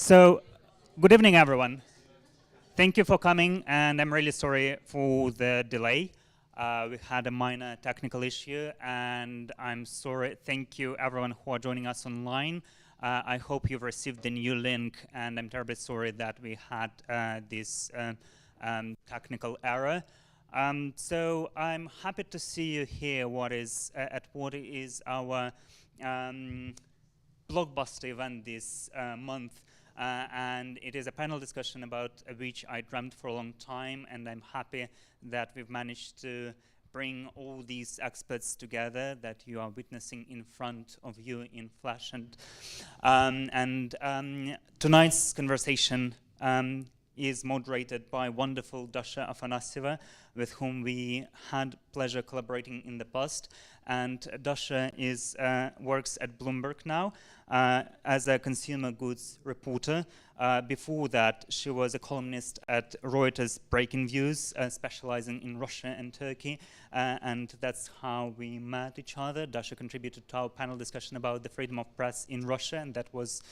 So, good evening, everyone. Thank you for coming, and I'm really sorry for the delay. We had a minor technical issue, and I'm sorry. Thank you, everyone who are joining us online. I hope you've received the new link, and I'm terribly sorry that we had this technical error. So I'm happy to see you here. What is our blockbuster event this month. And it is a panel discussion about which I dreamt for a long time, and I'm happy that we've managed to bring all these experts together that you are witnessing in front of you in flesh. And tonight's conversation is moderated by wonderful Dasha Afanasieva, with whom we had pleasure collaborating in the past. And Dasha works at Bloomberg now as a consumer goods reporter. Before that, she was a columnist at Reuters Breaking Views, specializing in Russia and Turkey. And that's how we met each other. Dasha contributed to our panel discussion about the freedom of press in Russia, and that was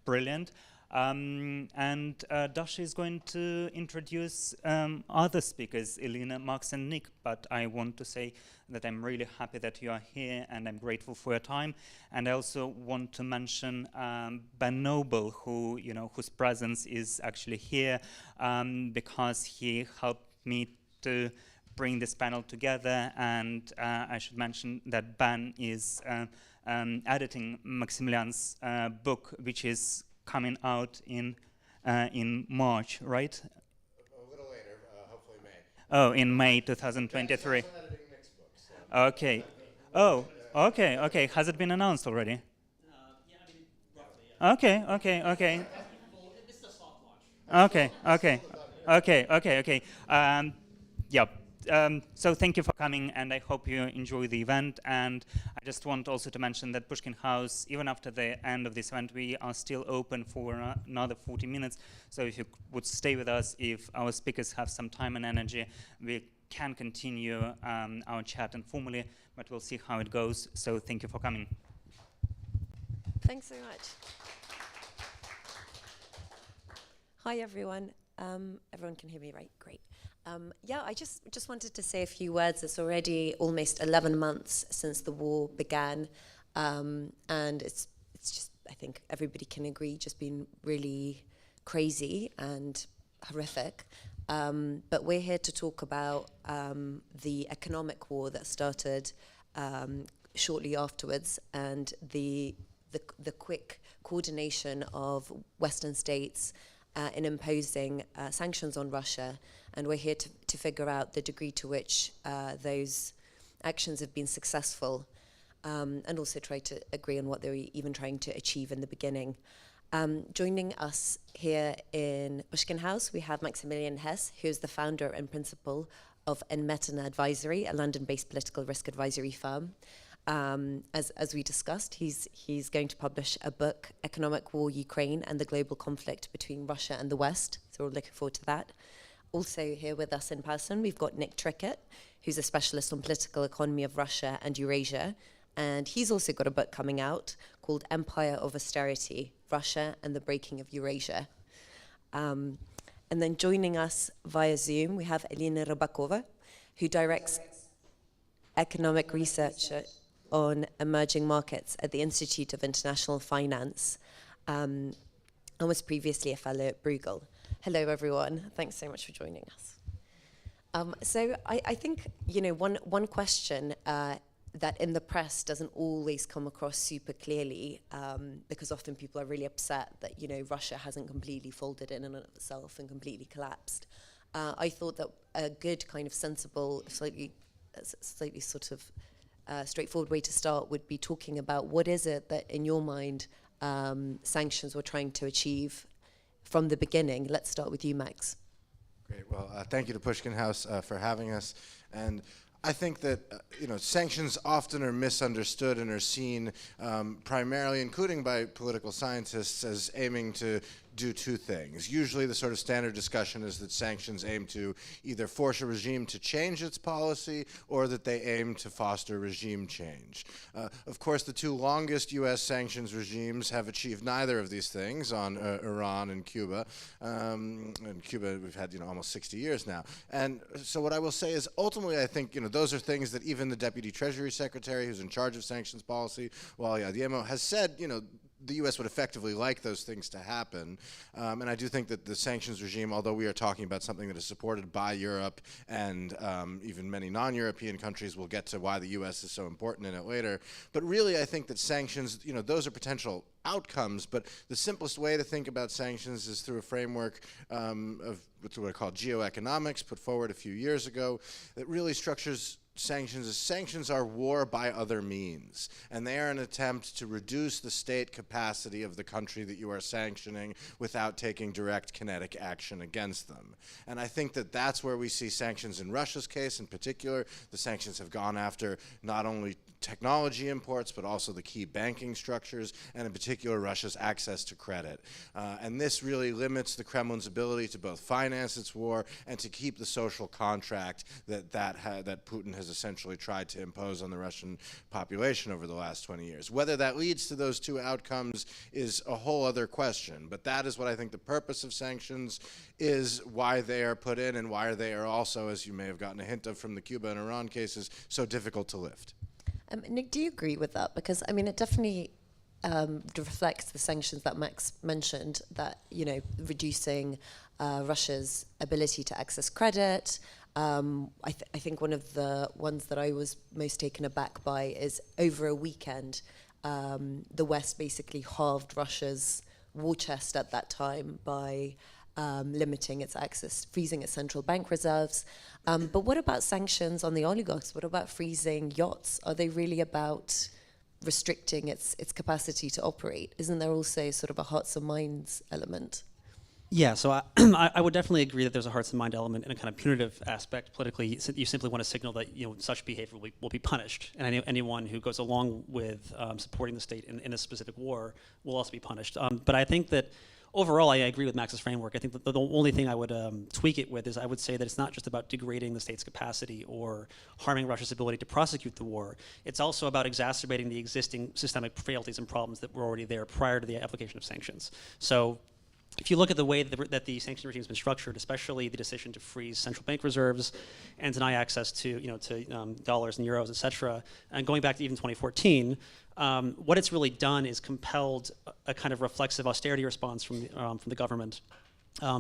brilliant. Dasha is going to introduce other speakers, Elina, Max, and Nick, but I want to say that I'm really happy that you are here, and I'm grateful for your time. And I also want to mention Ben Noble, whose presence is actually here, because he helped me to bring this panel together. And I should mention that Ben is editing Maximilian's book, which is coming out in March, right? A little later, hopefully May. Oh, in May 2023. I'm also editing Nick's book. So. Okay. Oh, okay. Has it been announced already? Yeah, I mean, roughly, yeah. Okay. Well, it's the soft launch. Okay. Yeah. So thank you for coming, and I hope you enjoy the event. And I just want also to mention that Pushkin House, even after the end of this event, we are still open for another 40 minutes. So if you would stay with us, if our speakers have some time and energy, we can continue our chat informally, but we'll see how it goes. So thank you for coming. Thanks so much. Hi, everyone. Everyone can hear me, right? Great. Yeah, I just wanted to say a few words. It's already almost 11 months since the war began, and it's just, I think everybody can agree, just been really crazy and horrific. But we're here to talk about the economic war that started shortly afterwards, and the quick coordination of Western states in imposing sanctions on Russia. And we're here to figure out the degree to which those actions have been successful, and also try to agree on what they were even trying to achieve in the beginning. Joining us here in Pushkin House, we have Maximilian Hess, who is the founder and principal of Enmetana Advisory, a London-based political risk advisory firm. As we discussed, he's going to publish a book, Economic War, Ukraine and the Global Conflict Between Russia and the West. So we're looking forward to that. Also here with us in person, we've got Nick Trickett, who's a specialist on political economy of Russia and Eurasia. And he's also got a book coming out called Empire of Austerity, Russia and the Breaking of Eurasia. And then joining us via Zoom, we have Elina Ribakova, who directs economic research on emerging markets at the Institute of International Finance, and was previously a fellow at Bruegel. Hello, everyone. Thanks so much for joining us. So I think, one question that in the press doesn't always come across super clearly, because often people are really upset that, Russia hasn't completely folded in and of itself and completely collapsed. I thought that a good kind of sensible, slightly sort of straightforward way to start would be talking about what is it that, in your mind, sanctions were trying to achieve from the beginning. Let's start with you, Max. Great. Well, thank you to Pushkin House for having us. And I think that sanctions often are misunderstood and are seen primarily, including by political scientists, as aiming to do two things. Usually the sort of standard discussion is that sanctions aim to either force a regime to change its policy or that they aim to foster regime change. Of course, the two longest US sanctions regimes have achieved neither of these things on Iran and Cuba. In Cuba, we've had almost 60 years now. And so what I will say is ultimately I think those are things that even the Deputy Treasury Secretary who's in charge of sanctions policy, Wally Adeyemo, has said the U.S. would effectively like those things to happen. And I do think that the sanctions regime, although we are talking about something that is supported by Europe and even many non-European countries, we'll get to why the U.S. is so important in it later. But really, I think that sanctions, those are potential outcomes, but the simplest way to think about sanctions is through a framework of what I call geoeconomics, put forward a few years ago, that really structures sanctions as sanctions are war by other means, and they are an attempt to reduce the state capacity of the country that you are sanctioning without taking direct kinetic action against them. And I think that that's where we see sanctions in Russia's case in particular. The sanctions have gone after not only technology imports, but also the key banking structures, and in particular Russia's access to credit. And this really limits the Kremlin's ability to both finance its war and to keep the social contract that Putin has essentially tried to impose on the Russian population over the last 20 years. Whether that leads to those two outcomes is a whole other question, but that is what I think the purpose of sanctions is, why they are put in, and why they are also, as you may have gotten a hint of from the Cuba and Iran cases, so difficult to lift. Nick, do you agree with that? Because, I mean, it definitely reflects the sanctions that Max mentioned, that, reducing Russia's ability to access credit. I think one of the ones that I was most taken aback by is over a weekend, the West basically halved Russia's war chest at that time by limiting its access, freezing its central bank reserves. But what about sanctions on the oligarchs? What about freezing yachts? Are they really about restricting its capacity to operate? Isn't there also sort of a hearts and minds element? Yeah, so I would definitely agree that there's a hearts and mind element and a kind of punitive aspect politically. You simply want to signal that such behavior will be punished, and anyone who goes along with supporting the state in a specific war will also be punished. But I think that overall, I agree with Max's framework. I think that the only thing I would tweak it with is I would say that it's not just about degrading the state's capacity or harming Russia's ability to prosecute the war. It's also about exacerbating the existing systemic frailties and problems that were already there prior to the application of sanctions. So if you look at the way that the sanction regime has been structured, especially the decision to freeze central bank reserves and deny access to dollars and euros, et cetera, and going back to even 2014, what it's really done is compelled a kind of reflexive austerity response from the government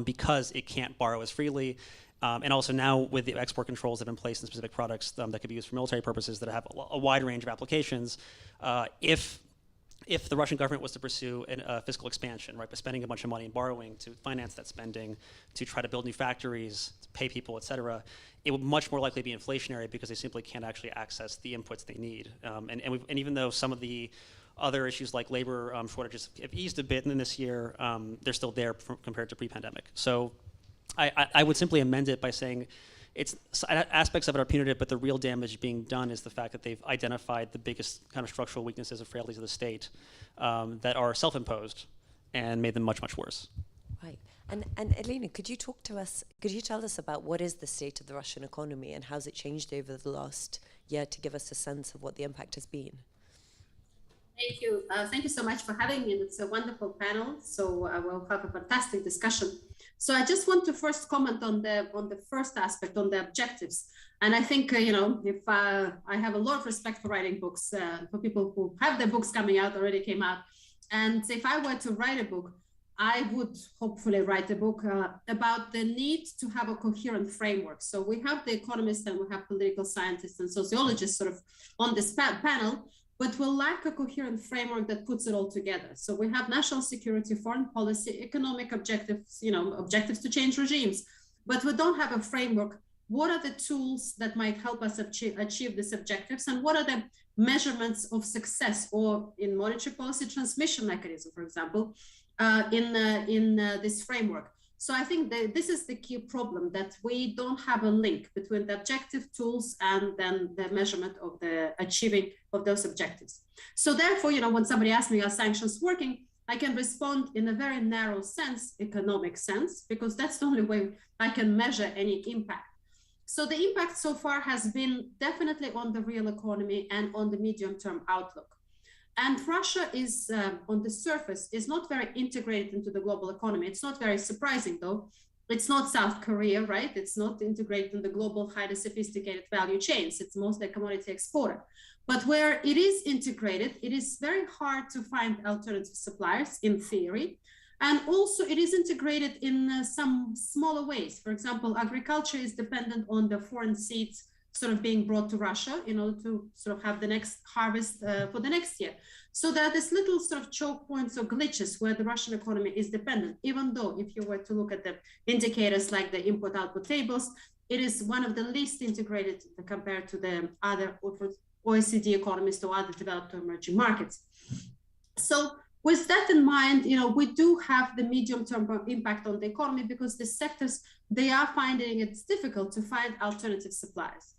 because it can't borrow as freely. And also now with the export controls that have been placed in specific products that could be used for military purposes that have a wide range of applications, if the Russian government was to pursue a fiscal expansion, right, by spending a bunch of money and borrowing to finance that spending, to try to build new factories, to pay people, et cetera, it would much more likely be inflationary because they simply can't actually access the inputs they need. And even though some of the other issues like labor shortages have eased a bit in this year, they're still there compared to pre-pandemic. So I would simply amend it by saying aspects of it are punitive, but the real damage being done is the fact that they've identified the biggest kind of structural weaknesses or frailties of the state that are self-imposed and made them much, much worse. Right. And Elina, could you tell us about what is the state of the Russian economy and how's it changed over the last year, to give us a sense of what the impact has been? Thank you. Thank you so much for having me. It's a wonderful panel, so we'll have a fantastic discussion. So I just want to first comment on the first aspect, on the objectives. And I think, if I have a lot of respect for writing books, for people who have their books coming out, already came out. And if I were to write a book, I would hopefully write a book about the need to have a coherent framework. So we have the economists and we have political scientists and sociologists sort of on this panel, but we'll lack a coherent framework that puts it all together. So we have national security, foreign policy, economic objectives, objectives to change regimes, but we don't have a framework. What are the tools that might help us achieve these objectives? And what are the measurements of success, or in monetary policy transmission mechanism, for example, in this framework? So I think this is the key problem, that we don't have a link between the objective tools and then the measurement of the achieving of those objectives. So therefore, when somebody asks me, are sanctions working? I can respond in a very narrow sense, economic sense, because that's the only way I can measure any impact. So the impact so far has been definitely on the real economy and on the medium-term outlook. And Russia is, on the surface, is not very integrated into the global economy. It's not very surprising, though. It's not South Korea, right? It's not integrated in the global, highly sophisticated value chains. It's mostly a commodity exporter. But where it is integrated, it is very hard to find alternative suppliers in theory. And also it is integrated in some smaller ways. For example, agriculture is dependent on the foreign seeds sort of being brought to Russia in order to sort of have the next harvest for the next year. So there are these little sort of choke points or glitches where the Russian economy is dependent, even though if you were to look at the indicators like the import-output tables, it is one of the least integrated compared to the other OECD economies or other developed or emerging markets. So with that in mind, we do have the medium-term impact on the economy because the sectors, they are finding it's difficult to find alternative supplies.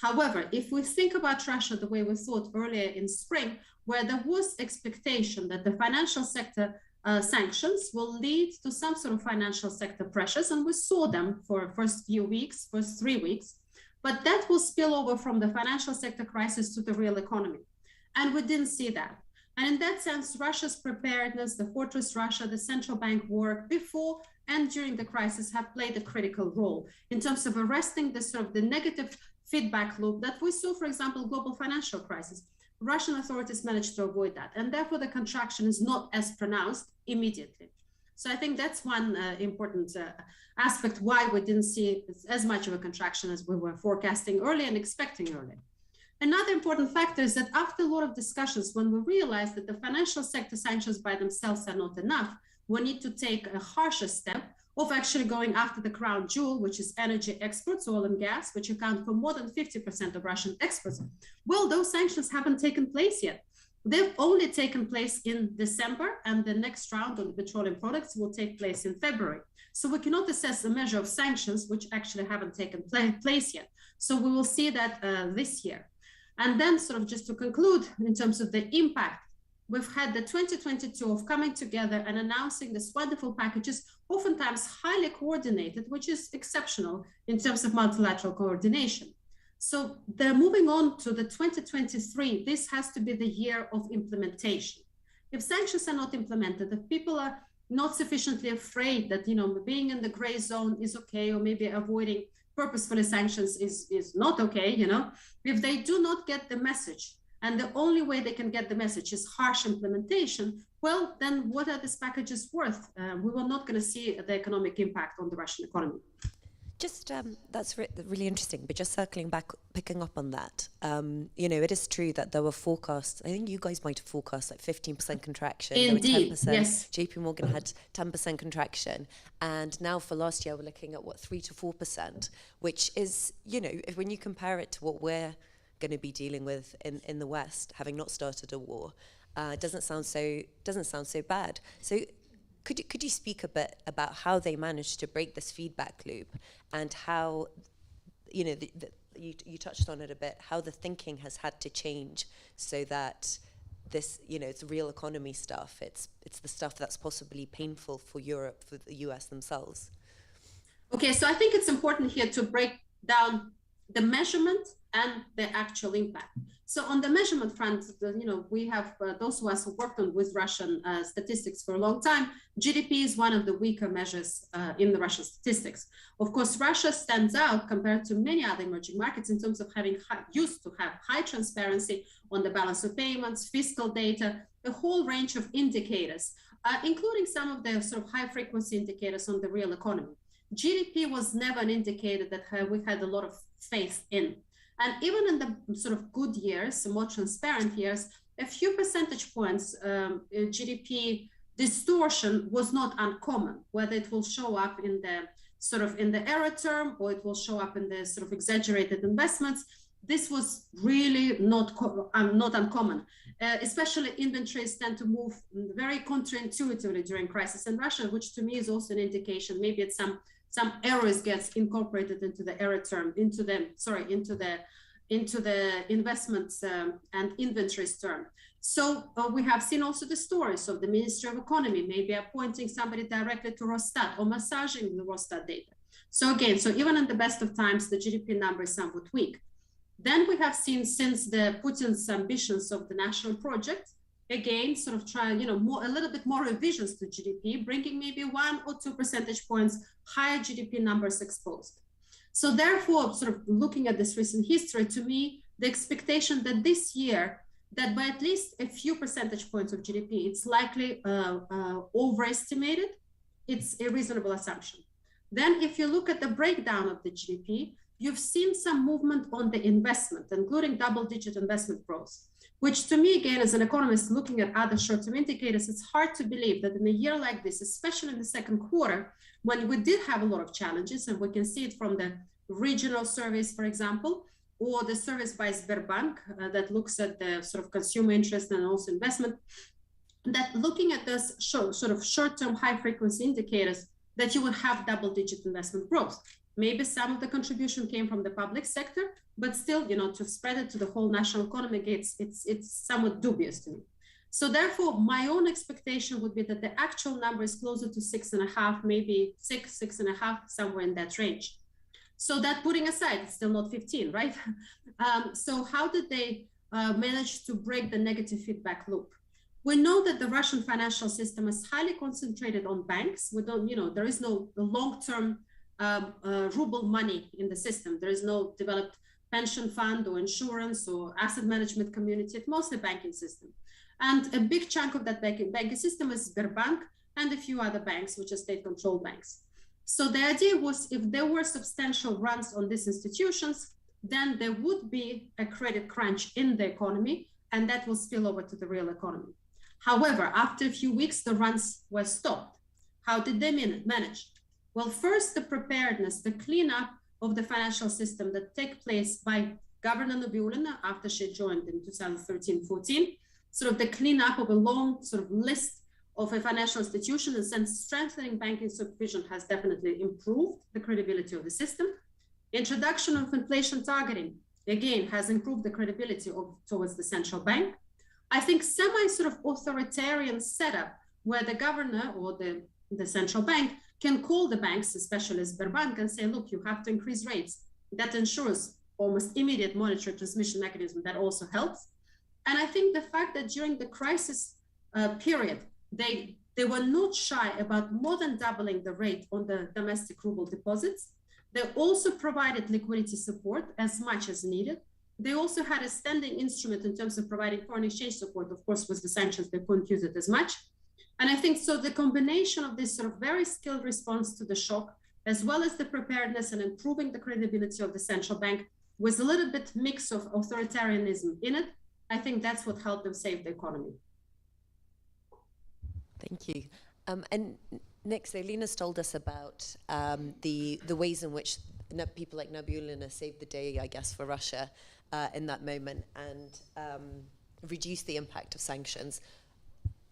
However, if we think about Russia the way we thought earlier in spring, where there was expectation that the financial sector sanctions will lead to some sort of financial sector pressures, and we saw them for first 3 weeks, but that will spill over from the financial sector crisis to the real economy. And we didn't see that. And in that sense, Russia's preparedness, the Fortress Russia, the central bank work before and during the crisis have played a critical role in terms of arresting the sort of the negative feedback loop that we saw, for example, global financial crisis. Russian authorities managed to avoid that. And therefore, the contraction is not as pronounced immediately. So I think that's one important aspect why we didn't see as much of a contraction as we were forecasting early and expecting early. Another important factor is that after a lot of discussions, when we realized that the financial sector sanctions by themselves are not enough, we need to take a harsher step of actually going after the crown jewel, which is energy exports, oil and gas, which account for more than 50% of Russian exports. Well, those sanctions haven't taken place yet. They've only taken place in December, and the next round of the petroleum products will take place in February. So we cannot assess a measure of sanctions which actually haven't taken place yet. So we will see that this year. And then sort of just to conclude in terms of the impact, we've had the 2022 of coming together and announcing these wonderful packages, oftentimes highly coordinated, which is exceptional in terms of multilateral coordination. So they're moving on to the 2023. This has to be the year of implementation. If sanctions are not implemented, if people are not sufficiently afraid that, being in the gray zone is okay, or maybe avoiding purposefully sanctions is not okay, if they do not get the message, and the only way they can get the message is harsh implementation, well, then what are these packages worth? We were not going to see the economic impact on the Russian economy. Just, that's really interesting, but just circling back, picking up on that, it is true that there were forecasts, I think you guys might have forecast like 15% contraction. Indeed, 10%, yes. JP Morgan had 10% contraction, and now for last year, we're looking at 3 to 4%, which is, when you compare it to what we're going to be dealing with in the West, having not started a war, doesn't sound so bad. So could you speak a bit about how they managed to break this feedback loop, and how, you touched on it a bit, how the thinking has had to change so that this, it's real economy stuff, it's the stuff that's possibly painful for Europe, for the US themselves? Okay, so I think it's important here to break down the measurement and the actual impact. So on the measurement front, we have those who have worked on with Russian statistics for a long time. GDP is one of the weaker measures in the Russian statistics. Of course, Russia stands out compared to many other emerging markets in terms of having used to have high transparency on the balance of payments, fiscal data, a whole range of indicators, including some of the sort of high frequency indicators on the real economy. GDP was never an indicator that we had a lot of faith in. And even in the sort of good years, more transparent years, a few percentage points GDP distortion was not uncommon, whether it will show up in the sort of in the error term, or it will show up in the sort of exaggerated investments. This was really not uncommon. Especially inventories tend to move very counterintuitively during crisis in Russia, which to me is also an indication maybe it's some errors gets incorporated into the error term, into the into the investments and inventories term. So we have seen also the stories of the Ministry of Economy maybe appointing somebody directly to Rosstat or massaging the Rosstat data. So again, so even in the best of times, the GDP number is somewhat weak. Then we have seen since the Putin's ambitions of the national project, again, sort of try, you know, a little bit more revisions to GDP, bringing maybe 1 or 2 percentage points higher GDP numbers exposed. So therefore, sort of looking at this recent history, to me, the expectation that this year, that by at least a few percentage points of GDP, it's likely overestimated, it's a reasonable assumption. Then if you look at the breakdown of the GDP, you've seen some movement on the investment, including double-digit investment growth, which to me, again, as an economist looking at other short-term indicators, it's hard to believe that in a year like this, especially in the second quarter, when we did have a lot of challenges, and we can see it from the regional surveys, for example, or the surveys by Sberbank that looks at the sort of consumer interest and also investment, that looking at those sort of short-term high-frequency indicators, that you would have double-digit investment growth. Maybe some of the contribution came from the public sector, but still, you know, to spread it to the whole national economy, it's somewhat dubious to me. So therefore, my own expectation would be that the actual number is closer to 6.5, maybe 6.5, somewhere in that range. So that putting aside, it's still not 15, right? So how did they manage to break the negative feedback loop? We know that the Russian financial system is highly concentrated on banks. We don't, you know, there is no long-term ruble money in the system. There is no developed pension fund or insurance or asset management community. It's mostly banking system. And a big chunk of that banking system is Sberbank and a few other banks, which are state-controlled banks. So the idea was if there were substantial runs on these institutions, then there would be a credit crunch in the economy, and that will spill over to the real economy. However, after a few weeks, the runs were stopped. How did they manage? Well, first, the preparedness, the cleanup of the financial system that took place by Governor Nabiullina after she joined in 2013-14, sort of the cleanup of a long sort of list of a financial institution, and since strengthening banking supervision has definitely improved the credibility of the system. Introduction of inflation targeting, again, has improved the credibility towards the central bank. I think semi sort of authoritarian setup where the governor or the central bank can call the banks, especially Sberbank, and say, look, you have to increase rates. That ensures almost immediate monetary transmission mechanism. That also helps. And I think the fact that during the crisis period, they were not shy about more than doubling the rate on the domestic ruble deposits. They also provided liquidity support as much as needed. They also had a standing instrument in terms of providing foreign exchange support. Of course, with the sanctions, they couldn't use it as much. And I think so the combination of this sort of very skilled response to the shock, as well as the preparedness and improving the credibility of the central bank, with a little bit mix of authoritarianism in it, I think that's what helped them save the economy. Thank you. And next, Elina's told us about the ways in which people like Nabiullina saved the day, I guess, for Russia in that moment and reduced the impact of sanctions.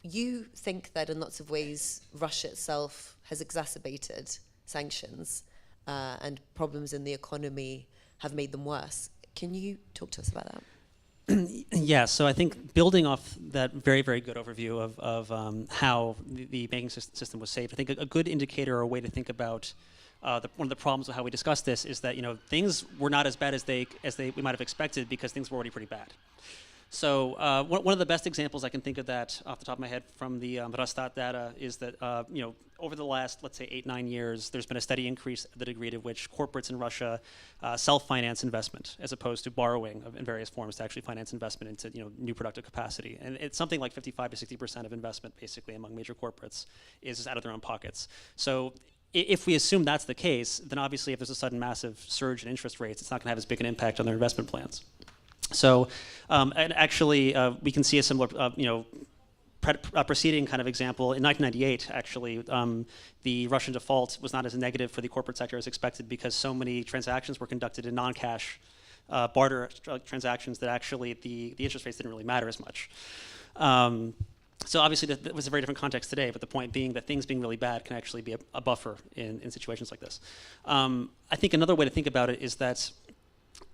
You think that in lots of ways, Russia itself has exacerbated sanctions and problems in the economy have made them worse. Can you talk to us about that? Yeah, so I think building off that very, very good overview of how the banking system was saved, I think a good indicator or a way to think about one of the problems of how we discuss this is that, you know, things were not as bad as we might have expected because things were already pretty bad. So one of the best examples I can think of that off the top of my head from the Rosstat data is that, you know, over the last, let's say, 8-9 years, there's been a steady increase of the degree to which corporates in Russia self-finance investment as opposed to borrowing in various forms to actually finance investment into, you know, new productive capacity. And it's something like 55 to 60% of investment, basically, among major corporates is out of their own pockets. So if we assume that's the case, then obviously if there's a sudden massive surge in interest rates, it's not going to have as big an impact on their investment plans. So, and actually, we can see a similar, you know, preceding kind of example. In 1998, actually, the Russian default was not as negative for the corporate sector as expected because so many transactions were conducted in non-cash barter transactions that actually the interest rates didn't really matter as much. So obviously, that was a very different context today, but the point being that things being really bad can actually be a buffer in situations like this. I think another way to think about it is that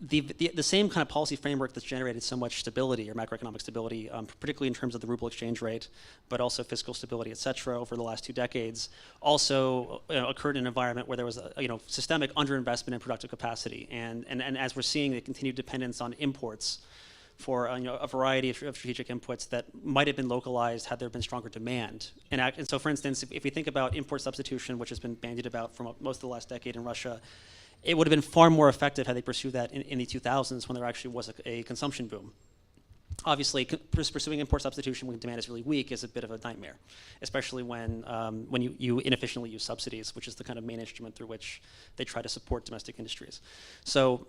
the same kind of policy framework that's generated so much stability or macroeconomic stability, particularly in terms of the ruble exchange rate, but also fiscal stability, et cetera, over the last 2 decades, also occurred in an environment where there was systemic underinvestment in productive capacity, and as we're seeing the continued dependence on imports for a variety of strategic inputs that might have been localized had there been stronger demand. And so, for instance, if we think about import substitution, which has been bandied about for most of the last decade in Russia, it would have been far more effective had they pursued that in the 2000s when there actually was a consumption boom. Obviously, pursuing import substitution when demand is really weak is a bit of a nightmare, especially when you inefficiently use subsidies, which is the kind of main instrument through which they try to support domestic industries. So,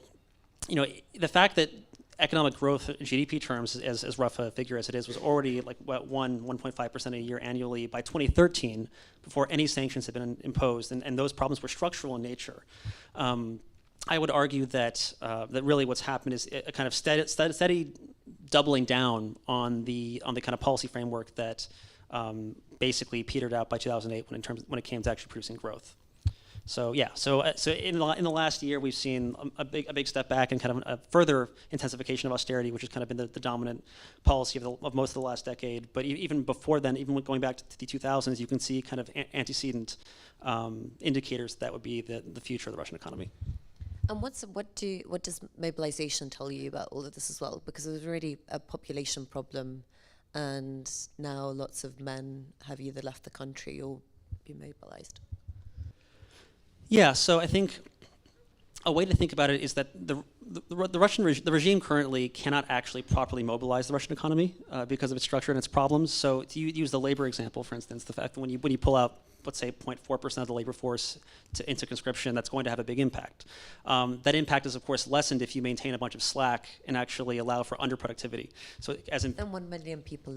the fact that economic growth in GDP terms, as rough a figure as it is, was already like 1.5% a year annually by 2013, before any sanctions had been imposed, and those problems were structural in nature. I would argue that that really what's happened is a kind of steady doubling down on the kind of policy framework that basically petered out by 2008 when it came to actually producing growth. So yeah, so in the last year we've seen a big step back and kind of a further intensification of austerity, which has kind of been the dominant policy of most of the last decade. But even before then, even going back to the 2000s, you can see kind of antecedent indicators that would be the future of the Russian economy. And what does mobilization tell you about all of this as well? Because it was already a population problem, and now lots of men have either left the country or been mobilized. Yeah, so I think a way to think about it is that the regime currently cannot actually properly mobilize the Russian economy because of its structure and its problems. So to use the labor example, for instance, the fact that when you pull out, let's say, 0.4% of the labor force into conscription, that's going to have a big impact. That impact is, of course, lessened if you maintain a bunch of slack and actually allow for underproductivity. So, and 1 million people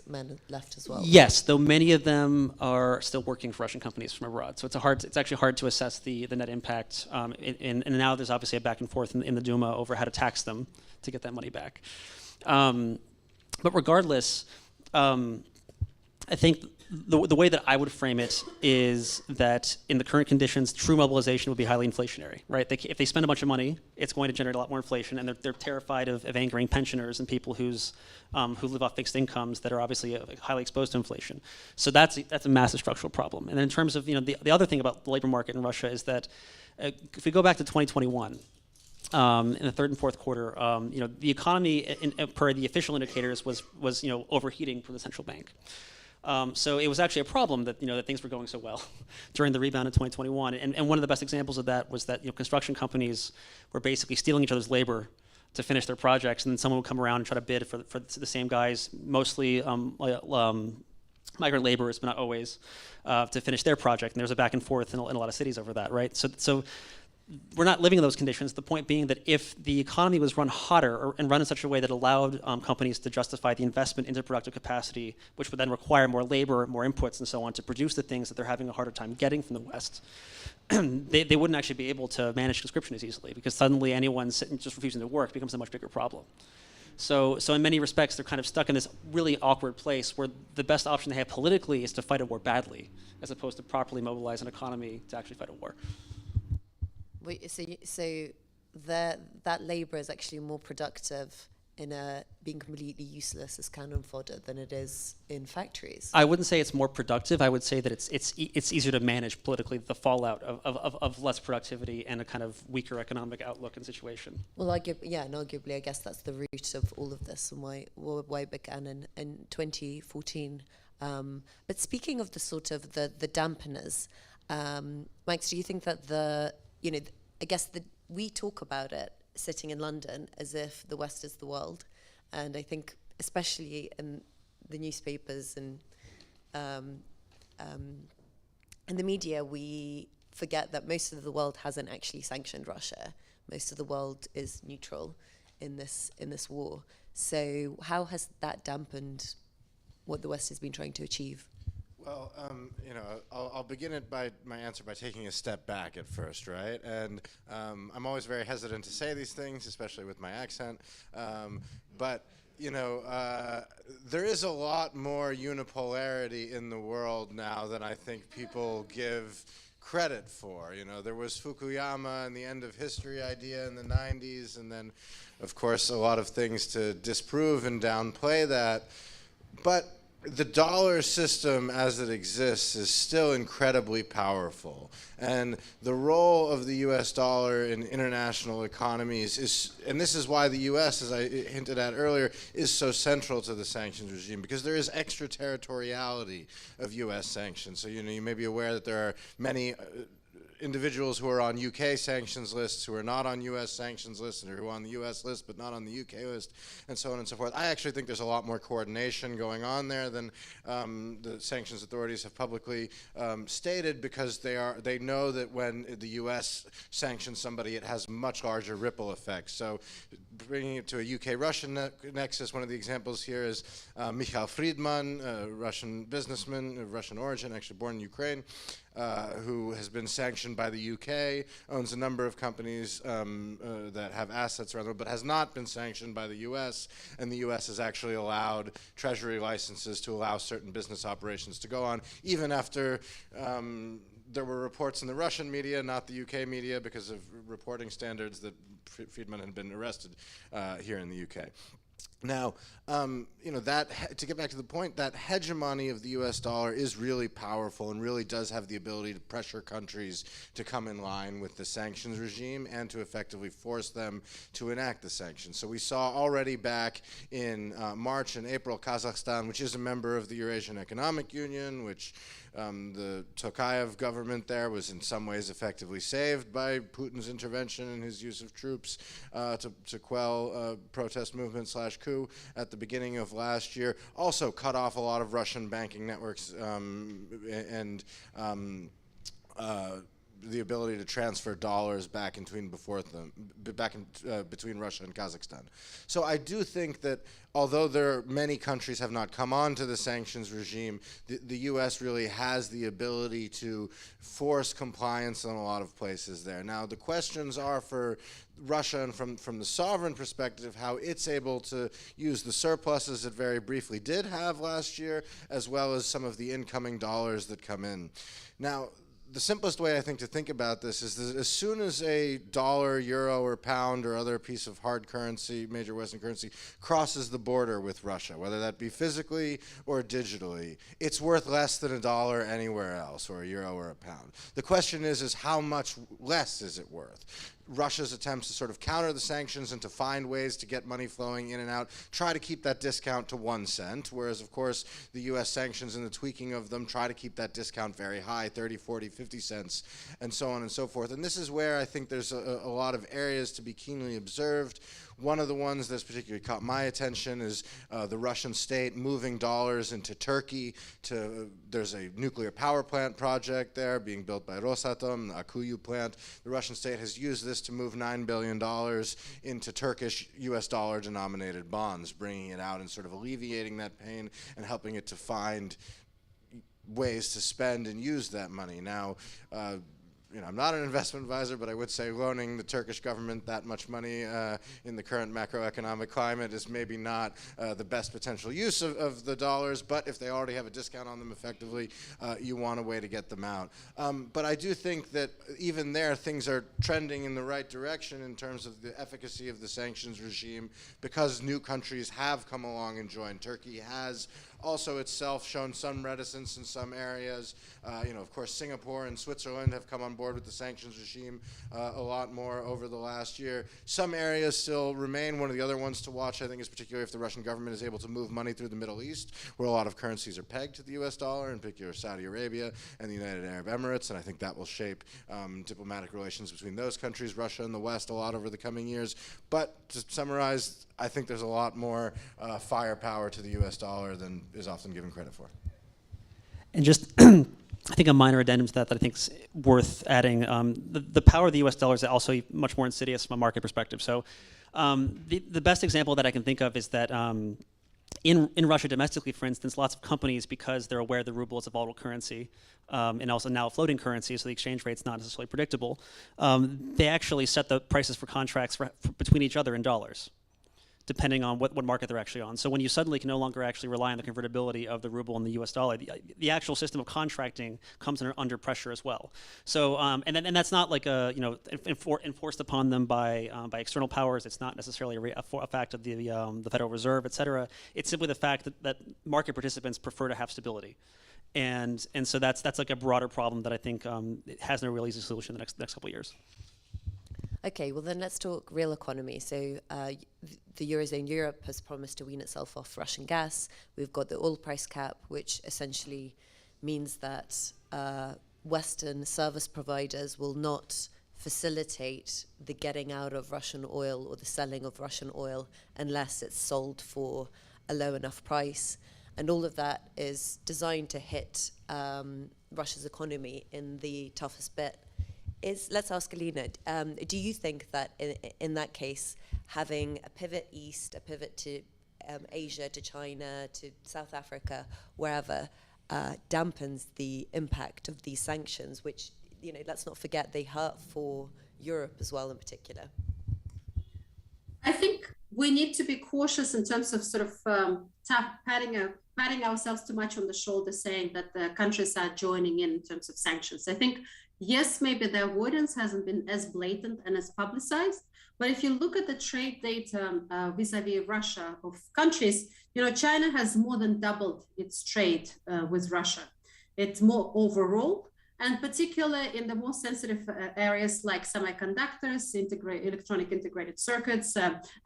men left as well. Yes, though many of them are still working for Russian companies from abroad. So it's actually hard to assess the net impact. And now there's obviously a back and forth in the Duma over how to tax them to get that money back. But regardless, I think the way that I would frame it is that in the current conditions, true mobilization would be highly inflationary, right? If they spend a bunch of money, it's going to generate a lot more inflation, and they're terrified of angering pensioners and people who live off fixed incomes that are obviously highly exposed to inflation. So that's a massive structural problem. And then in terms of the other thing about the labor market in Russia is that if we go back to 2021. In the third and fourth quarter, the economy, per the official indicators, was overheating for the central bank. So it was actually a problem that that things were going so well during the rebound in 2021. And one of the best examples of that was that construction companies were basically stealing each other's labor to finish their projects, and then someone would come around and try to bid for the same guys, mostly migrant laborers, but not always, to finish their project. And there was a back and forth in a lot of cities over that, right? So we're not living in those conditions. The point being that if the economy was run hotter and run in such a way that allowed companies to justify the investment into productive capacity, which would then require more labor, more inputs, and so on to produce the things that they're having a harder time getting from the West, they wouldn't actually be able to manage conscription as easily, because suddenly anyone sitting just refusing to work becomes a much bigger problem. So in many respects, they're kind of stuck in this really awkward place where the best option they have politically is to fight a war badly, as opposed to properly mobilize an economy to actually fight a war. Wait, so that labor is actually more productive in being completely useless as cannon fodder than it is in factories? I wouldn't say it's more productive. I would say that it's easier to manage politically the fallout of less productivity and a kind of weaker economic outlook and situation. Well, arguably, I guess that's the root of all of this and why it began in 2014. But speaking of the sort of the dampeners, Max, do you think that I guess we talk about it sitting in London as if the West is the world, and I think especially in the newspapers and in the media, we forget that most of the world hasn't actually sanctioned Russia. Most of the world is neutral in this war. So how has that dampened what the West has been trying to achieve? Well, I'll begin my answer by taking a step back at first, right? And I'm always very hesitant to say these things, especially with my accent. But there is a lot more unipolarity in the world now than I think people give credit for. You know, there was Fukuyama and the end of history idea in the 90s, and then, of course, a lot of things to disprove and downplay that. But the dollar system as it exists is still incredibly powerful. And the role of the US dollar in international economies is, and this is why the US, as I hinted at earlier, is so central to the sanctions regime, because there is extraterritoriality of US sanctions. So, you know, you may be aware that there are many individuals who are on UK sanctions lists, who are not on US sanctions lists, and who are on the US list but not on the UK list, and so on and so forth. I actually think there's a lot more coordination going on there than the sanctions authorities have publicly stated, because they know that when the US sanctions somebody, it has much larger ripple effects. So bringing it to a UK-Russian nexus, one of the examples here is Mikhail Friedman, a Russian businessman of Russian origin, actually born in Ukraine, who has been sanctioned by the UK, owns a number of companies that have assets around the world, but has not been sanctioned by the US, and the US has actually allowed treasury licenses to allow certain business operations to go on, even after there were reports in the Russian media, not the UK media, because of reporting standards, that Friedman had been arrested here in the UK. Now, you know, to get back to the point, that hegemony of the US dollar is really powerful and really does have the ability to pressure countries to come in line with the sanctions regime and to effectively force them to enact the sanctions. So we saw already back in March and April, Kazakhstan, which is a member of the Eurasian Economic Union, which the Tokayev government there was in some ways effectively saved by Putin's intervention and his use of troops to quell protest movement / coup at the beginning of last year, also cut off a lot of Russian banking networks and the ability to transfer dollars back between Russia and Kazakhstan. So I do think that although many countries have not come on to the sanctions regime, the US really has the ability to force compliance in a lot of places there. Now, the questions are for Russia, and from the sovereign perspective, how it's able to use the surpluses it very briefly did have last year, as well as some of the incoming dollars that come in. Now, the simplest way I think to think about this is that as soon as a dollar, euro, or pound or other piece of hard currency, major Western currency, crosses the border with Russia, whether that be physically or digitally, it's worth less than a dollar anywhere else, or a euro or a pound. The question is how much less is it worth? Russia's attempts to sort of counter the sanctions and to find ways to get money flowing in and out try to keep that discount to 1 cent, whereas, of course, the US sanctions and the tweaking of them try to keep that discount very high, 30, 40, 50 cents, and so on and so forth. And this is where I think there's a lot of areas to be keenly observed. One of the ones that's particularly caught my attention is the Russian state moving dollars into Turkey. There's a nuclear power plant project there being built by Rosatom, the Akuyu plant. The Russian state has used this to move $9 billion into Turkish US dollar denominated bonds, bringing it out and sort of alleviating that pain and helping it to find ways to spend and use that money. Now, you know, I'm not an investment advisor, but I would say loaning the Turkish government that much money in the current macroeconomic climate is maybe not the best potential use of the dollars, but if they already have a discount on them effectively, you want a way to get them out. But I do think that even there, things are trending in the right direction in terms of the efficacy of the sanctions regime, because new countries have come along and joined. Turkey has also itself shown some reticence in some areas. You know, of course, Singapore and Switzerland have come on board with the sanctions regime a lot more over the last year. Some areas still remain. One of the other ones to watch, I think, is particularly if the Russian government is able to move money through the Middle East, where a lot of currencies are pegged to the US dollar, in particular Saudi Arabia and the United Arab Emirates, and I think that will shape diplomatic relations between those countries, Russia and the West, a lot over the coming years. But to summarize, I think there's a lot more firepower to the US dollar than is often given credit for. And just I think a minor addendum to that I think is worth adding. The power of the US dollar is also much more insidious from a market perspective. So the best example that I can think of is that in Russia domestically, for instance, lots of companies, because they're aware the ruble is a volatile currency and also now a floating currency, so the exchange rate's not necessarily predictable, they actually set the prices for contracts between each other in dollars. depending on what market they're actually on. So when you suddenly can no longer actually rely on the convertibility of the ruble and the US dollar, the actual system of contracting comes under pressure as well. So, and that's not like enforced upon them by external powers. It's not necessarily a fact of the Federal Reserve, et cetera. It's simply the fact that market participants prefer to have stability. And so that's like a broader problem that I think it has no real easy solution in the next couple of years. Okay, well then let's talk real economy. So the Eurozone Europe has promised to wean itself off Russian gas. We've got the oil price cap, which essentially means that Western service providers will not facilitate the getting out of Russian oil or the selling of Russian oil unless it's sold for a low enough price. And all of that is designed to hit Russia's economy in the toughest bit. Let's ask Elina, do you think that in that case, having a pivot east, a pivot to Asia, to China, to South Africa, wherever, dampens the impact of these sanctions, which, let's not forget, they hurt for Europe as well in particular? I think we need to be cautious in terms of sort of patting ourselves too much on the shoulder, saying that the countries are joining in terms of sanctions. I think, yes, maybe the avoidance hasn't been as blatant and as publicized, but if you look at the trade data vis-a-vis Russia of countries, China has more than doubled its trade with Russia. It's more overall, and particularly in the more sensitive areas like semiconductors, electronic integrated circuits,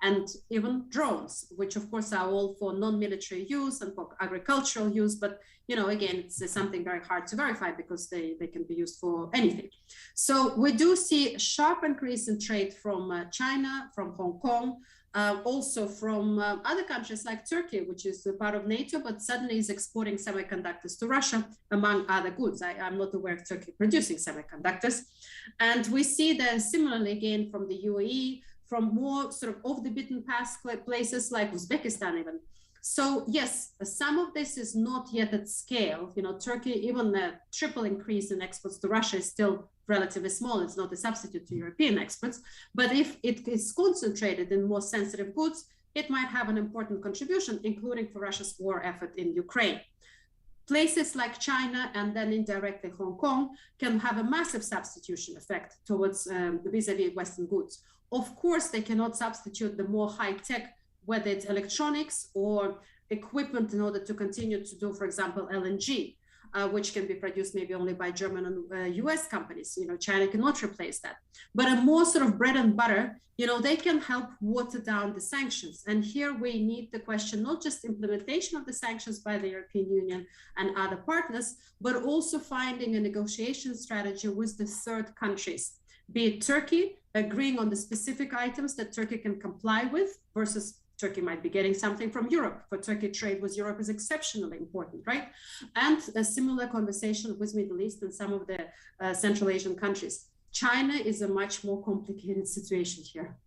and even drones, which of course are all for non-military use and for agricultural use. But, again, it's something very hard to verify because they can be used for anything. So we do see a sharp increase in trade from China, from Hong Kong, also from other countries like Turkey, which is a part of NATO, but suddenly is exporting semiconductors to Russia, among other goods. I'm not aware of Turkey producing semiconductors. And we see that similarly again from the UAE, from more sort of off the beaten path places like Uzbekistan even. So yes, some of this is not yet at scale. Turkey, even a triple increase in exports to Russia is still relatively small. It's not a substitute to European exports. But if it is concentrated in more sensitive goods, it might have an important contribution, including for Russia's war effort in Ukraine. Places like China and then indirectly Hong Kong can have a massive substitution effect towards vis-a-vis Western goods. Of course, they cannot substitute the more high-tech, whether it's electronics or equipment in order to continue to do, for example, LNG, which can be produced maybe only by German and US companies. China cannot replace that. But a more sort of bread and butter, they can help water down the sanctions. And here we need the question, not just implementation of the sanctions by the European Union and other partners, but also finding a negotiation strategy with the third countries, be it Turkey, agreeing on the specific items that Turkey can comply with versus Turkey might be getting something from Europe. For Turkey, trade with Europe is exceptionally important, right? And a similar conversation with Middle East and some of the Central Asian countries. China is a much more complicated situation here.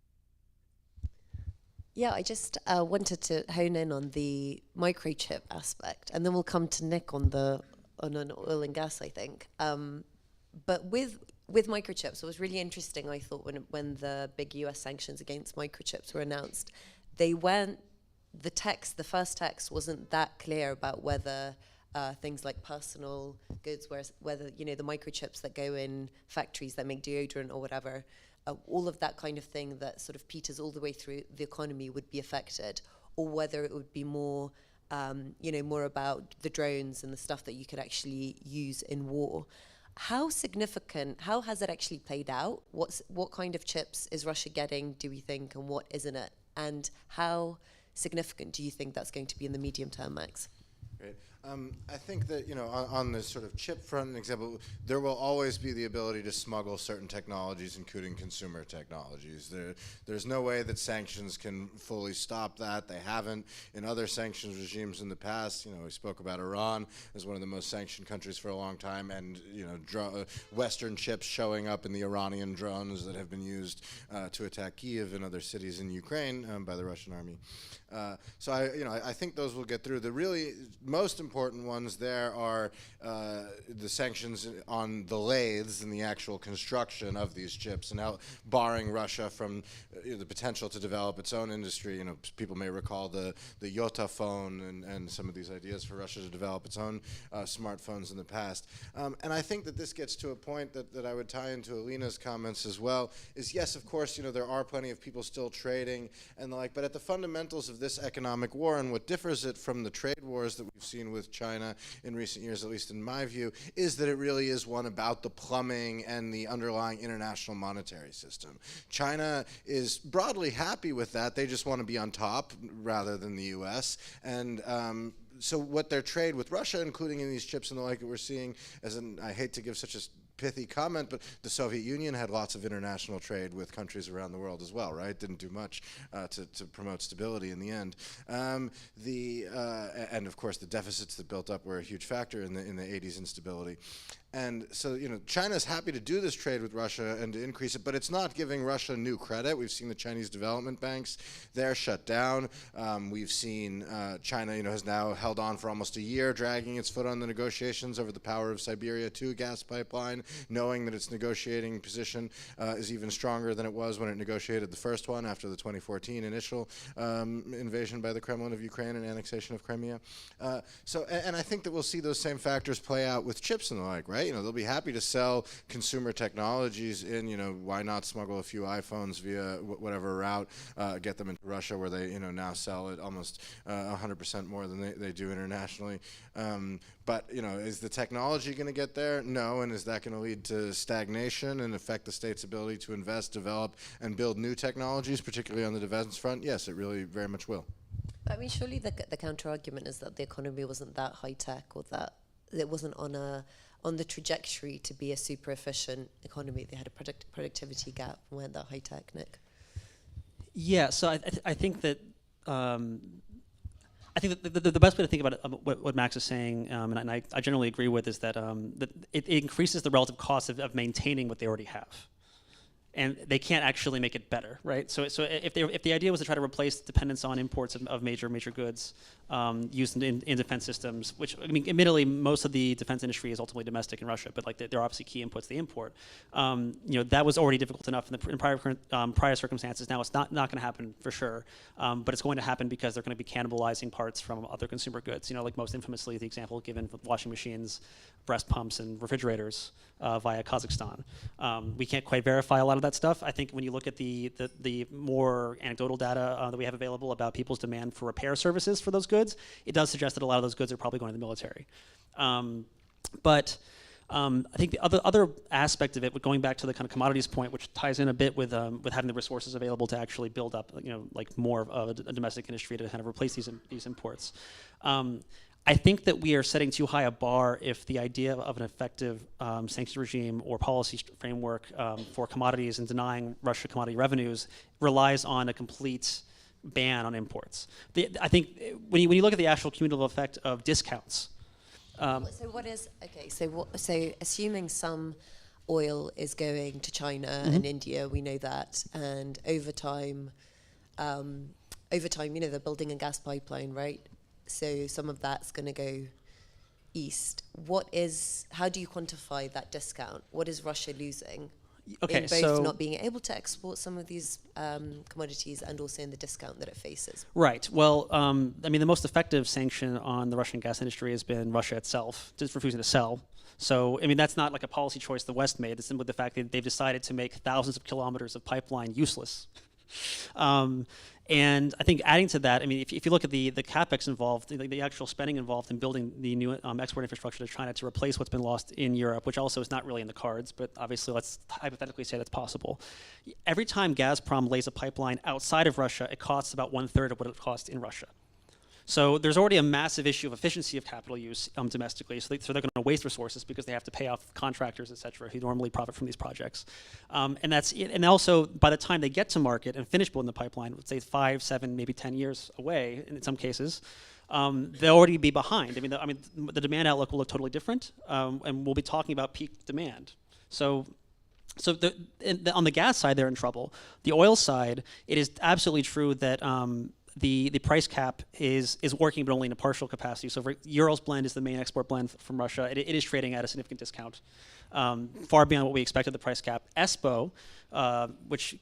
Yeah, I just wanted to hone in on the microchip aspect, and then we'll come to Nick on oil and gas, I think. But with microchips, it was really interesting, I thought, when the big US sanctions against microchips were announced. The first text wasn't that clear about whether things like personal goods, whether, the microchips that go in factories that make deodorant or whatever, all of that kind of thing that sort of peters all the way through the economy would be affected, or whether it would be more, more about the drones and the stuff that you could actually use in war. How significant, how has it actually played out? What kind of chips is Russia getting, do we think, and what isn't it? And how significant do you think that's going to be in the medium term, Max? Great. I think that, on the sort of chip front example, there will always be the ability to smuggle certain technologies, including consumer technologies. There's no way that sanctions can fully stop that. They haven't in other sanctions regimes in the past. We spoke about Iran as one of the most sanctioned countries for a long time, and, Western chips showing up in the Iranian drones that have been used to attack Kyiv and other cities in Ukraine by the Russian army. So I think those will get through. The really most important important ones there are the sanctions on the lathes and the actual construction of these chips, and how barring Russia from the potential to develop its own industry. You know, people may recall the Yota phone and some of these ideas for Russia to develop its own smartphones in the past. And I think that this gets to a point that I would tie into Elina's comments as well, is yes, of course, you know, there are plenty of people still trading and the like, but at the fundamentals of this economic war, and what differs it from the trade wars that we've seen with China in recent years, at least in my view, is that it really is one about the plumbing and the underlying international monetary system. China is broadly happy with that. They just want to be on top rather than the US. And so what their trade with Russia, including in these chips and the like that we're seeing, I hate to give such a pithy comment, but the Soviet Union had lots of international trade with countries around the world as well, right? Didn't do much to promote stability in the end. And of course, the deficits that built up were a huge factor in the 80s instability. And so, you know, China's happy to do this trade with Russia and to increase it, but it's not giving Russia new credit. We've seen the Chinese development banks, they're shut down. We've seen China, you know, has now held on for almost a year, dragging its foot on the negotiations over the Power of Siberia 2 gas pipeline, knowing that its negotiating position is even stronger than it was when it negotiated the first one after the 2014 initial invasion by the Kremlin of Ukraine and annexation of Crimea. And I think that we'll see those same factors play out with chips and the like, right? You know, they'll be happy to sell consumer technologies in, you know, why not smuggle a few iPhones via whatever route, get them into Russia, where they, you know, now sell it almost 100% more than they do internationally. But, you know, is the technology going to get there? No. And is that going to lead to stagnation and affect the state's ability to invest, develop, and build new technologies, particularly on the defense front? Yes, it really very much will. I mean, surely the counter-argument is that the economy wasn't that high-tech, or that it wasn't on the trajectory to be a super efficient economy. They had a productivity gap and weren't that high-tech, Nick. Yeah, so I think that the best way to think about it, what Max is saying, and I generally agree with, is that, that it increases the relative cost of maintaining what they already have. And they can't actually make it better, right? So if the idea was to try to replace dependence on imports of major know, used in defense systems, which, I mean, admittedly, most of the defense industry is ultimately domestic in Russia, but like they're obviously key inputs they import. You know, that was already difficult enough in prior circumstances. Now it's not going to happen for sure, but it's going to happen because they're going to be cannibalizing parts from other consumer goods. You know, like most infamously, the example given with washing machines, breast pumps, and refrigerators via Kazakhstan. We can't quite verify a lot of that stuff. I think when you look at the more anecdotal data that we have available about people's demand for repair services for those goods, it does suggest that a lot of those goods are probably going to the military. But I think the other aspect of it, going back to the kind of commodities point, which ties in a bit with having the resources available to actually build up, you know, like more of a domestic industry to kind of replace these imports. I think that we are setting too high a bar if the idea of an effective sanctions regime or policy framework for commodities and denying Russia commodity revenues relies on a complete ban on imports. I think when you look at the actual cumulative effect of discounts. So what is, okay, so assuming some oil is going to China and India, we know that, and over time, you know, they're building a gas pipeline, right? So some of that's going to go east. How do you quantify that discount? What is Russia losing in both not being able to export some of these commodities and also in the discount that it faces? Right. Well, I mean, the most effective sanction on the Russian gas industry has been Russia itself, just refusing to sell. So, I mean, that's not like a policy choice the West made. It's simply the fact that they've decided to make thousands of kilometers of pipeline useless. And I think adding to that, I mean, if you look at the capex involved, the actual spending involved in building the new export infrastructure to China to replace what's been lost in Europe, which also is not really in the cards, but obviously let's hypothetically say that's possible. Every time Gazprom lays a pipeline outside of Russia, it costs about 1/3 of what it costs in Russia. So there's already a massive issue of efficiency of capital use domestically. So they're going to waste resources because they have to pay off contractors, et cetera, who normally profit from these projects. And also by the time they get to market and finish building the pipeline, let's say 5, 7, maybe 10 years away in some cases, they'll already be behind. I mean, the demand outlook will look totally different, and we'll be talking about peak demand. So on the gas side, they're in trouble. The oil side, it is absolutely true that the price cap is working, but only in a partial capacity. So Urals blend is the main export blend from Russia. It is trading at a significant discount, far beyond what we expected the price cap. ESPO, which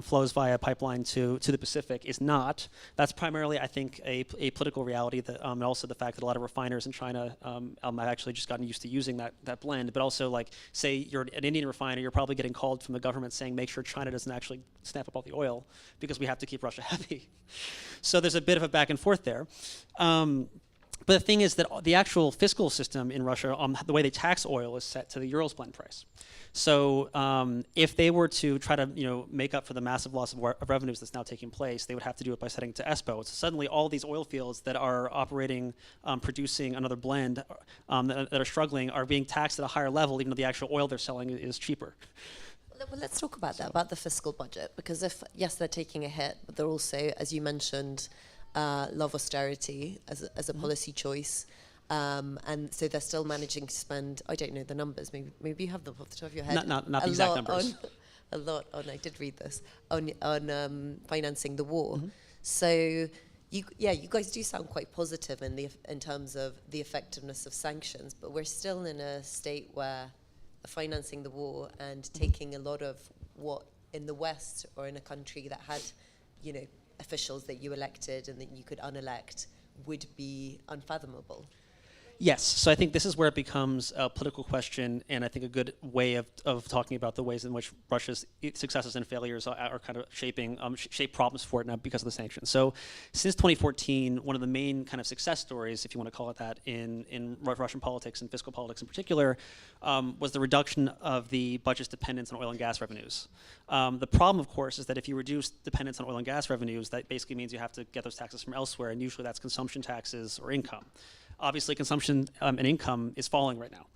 flows via pipeline to the Pacific, is not. That's primarily, I think, a political reality, that, and also the fact that a lot of refiners in China have actually just gotten used to using that blend. But also, like, say you're an Indian refiner, you're probably getting called from the government saying, make sure China doesn't actually snap up all the oil because we have to keep Russia happy. So there's a bit of a back and forth there. But the thing is that the actual fiscal system in Russia, the way they tax oil, is set to the Urals blend price. So if they were to try to make up for the massive loss of revenues that's now taking place, they would have to do it by setting it to ESPO. So suddenly all these oil fields that are operating, producing another blend that are struggling, are being taxed at a higher level, even though the actual oil they're selling is cheaper. Well, let's talk about that, about the fiscal budget, because yes, they're taking a hit, but they're also, as you mentioned, love austerity as a policy choice. And so they're still managing to spend, I don't know the numbers, maybe you have them off the top of your head. Not the exact numbers. A lot on, I did read this, on financing the war. So you guys do sound quite positive in terms of the effectiveness of sanctions, but we're still in a state where financing the war and taking a lot of what in the West or in a country that had, officials that you elected and that you could unelect would be unfathomable. Yes, so I think this is where it becomes a political question, and I think a good way of talking about the ways in which Russia's successes and failures are kind of shape problems for it now because of the sanctions. So since 2014, one of the main kind of success stories, if you want to call it that, in Russian politics and fiscal politics in particular, was the reduction of the budget's dependence on oil and gas revenues. The problem, of course, is that if you reduce dependence on oil and gas revenues, that basically means you have to get those taxes from elsewhere, and usually that's consumption taxes or income. Obviously, consumption and income is falling right now.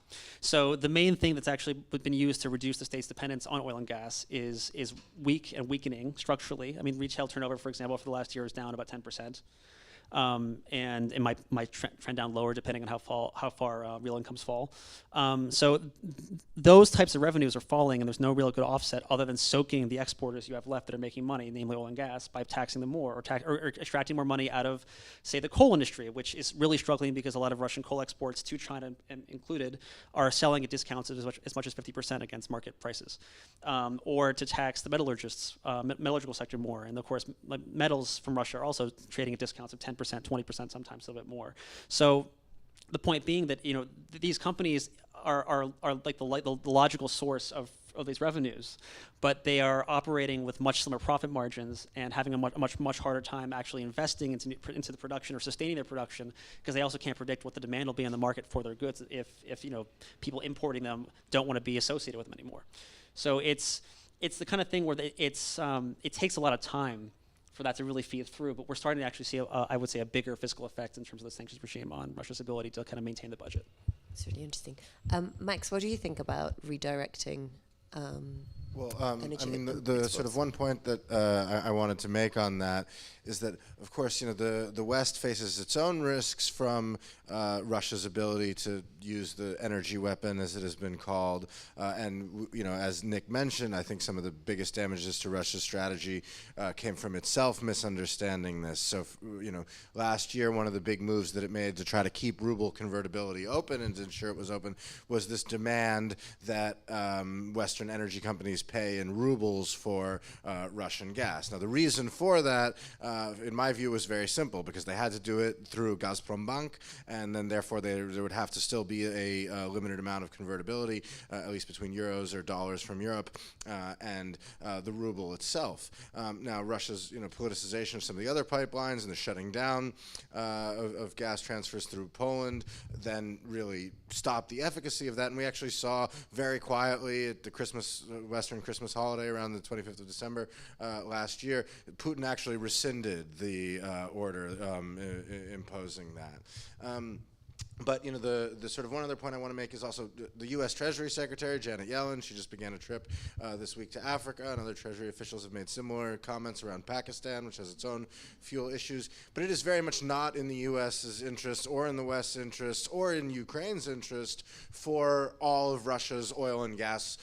So the main thing that's actually been used to reduce the state's dependence on oil and gas is weak and weakening structurally. I mean, retail turnover, for example, for the last year is down about 10%. And it might trend down lower depending on how far real incomes fall. So those types of revenues are falling, and there's no real good offset other than soaking the exporters you have left that are making money, namely oil and gas, by taxing them more or extracting more money out of, say, the coal industry, which is really struggling because a lot of Russian coal exports, to China included, are selling at discounts as much as 50% against market prices, or to tax the metallurgical sector more. And of course, metals from Russia are also trading at discounts of 10%, 20%, sometimes a little bit more. So the point being that these companies are like the logical source of these revenues, but they are operating with much slimmer profit margins and having a much harder time actually investing into the production or sustaining their production, because they also can't predict what the demand will be on the market for their goods if people importing them don't want to be associated with them anymore. So it's the kind of thing where it takes a lot of time for that to really feed through, but we're starting to actually see, I would say, a bigger fiscal effect in terms of the sanctions regime on Russia's ability to kind of maintain the budget. It's really interesting. Max, what do you think about redirecting energy? I mean, the sort of one point that I wanted to make on that is that, of course, the West faces its own risks from Russia's ability to use the energy weapon, as it has been called, and as Nick mentioned, I think some of the biggest damages to Russia's strategy came from itself misunderstanding this. So, last year, one of the big moves that it made to try to keep ruble convertibility open and to ensure it was open was this demand that Western energy companies pay in rubles for Russian gas. Now, the reason for that, in my view, was very simple, because they had to do it through Gazprombank, and then therefore there would have to still be a limited amount of convertibility, at least between euros or dollars from Europe and the ruble itself. Now, Russia's politicization of some of the other pipelines and the shutting down of gas transfers through Poland then really stopped the efficacy of that, and we actually saw very quietly at the Western Christmas holiday around the 25th of December last year, Putin actually rescinded the order imposing that. But the sort of one other point I want to make is also the U.S. Treasury Secretary, Janet Yellen. She just began a trip this week to Africa, and other Treasury officials have made similar comments around Pakistan, which has its own fuel issues. But it is very much not in the U.S.'s interest or in the West's interest or in Ukraine's interest for all of Russia's oil and gas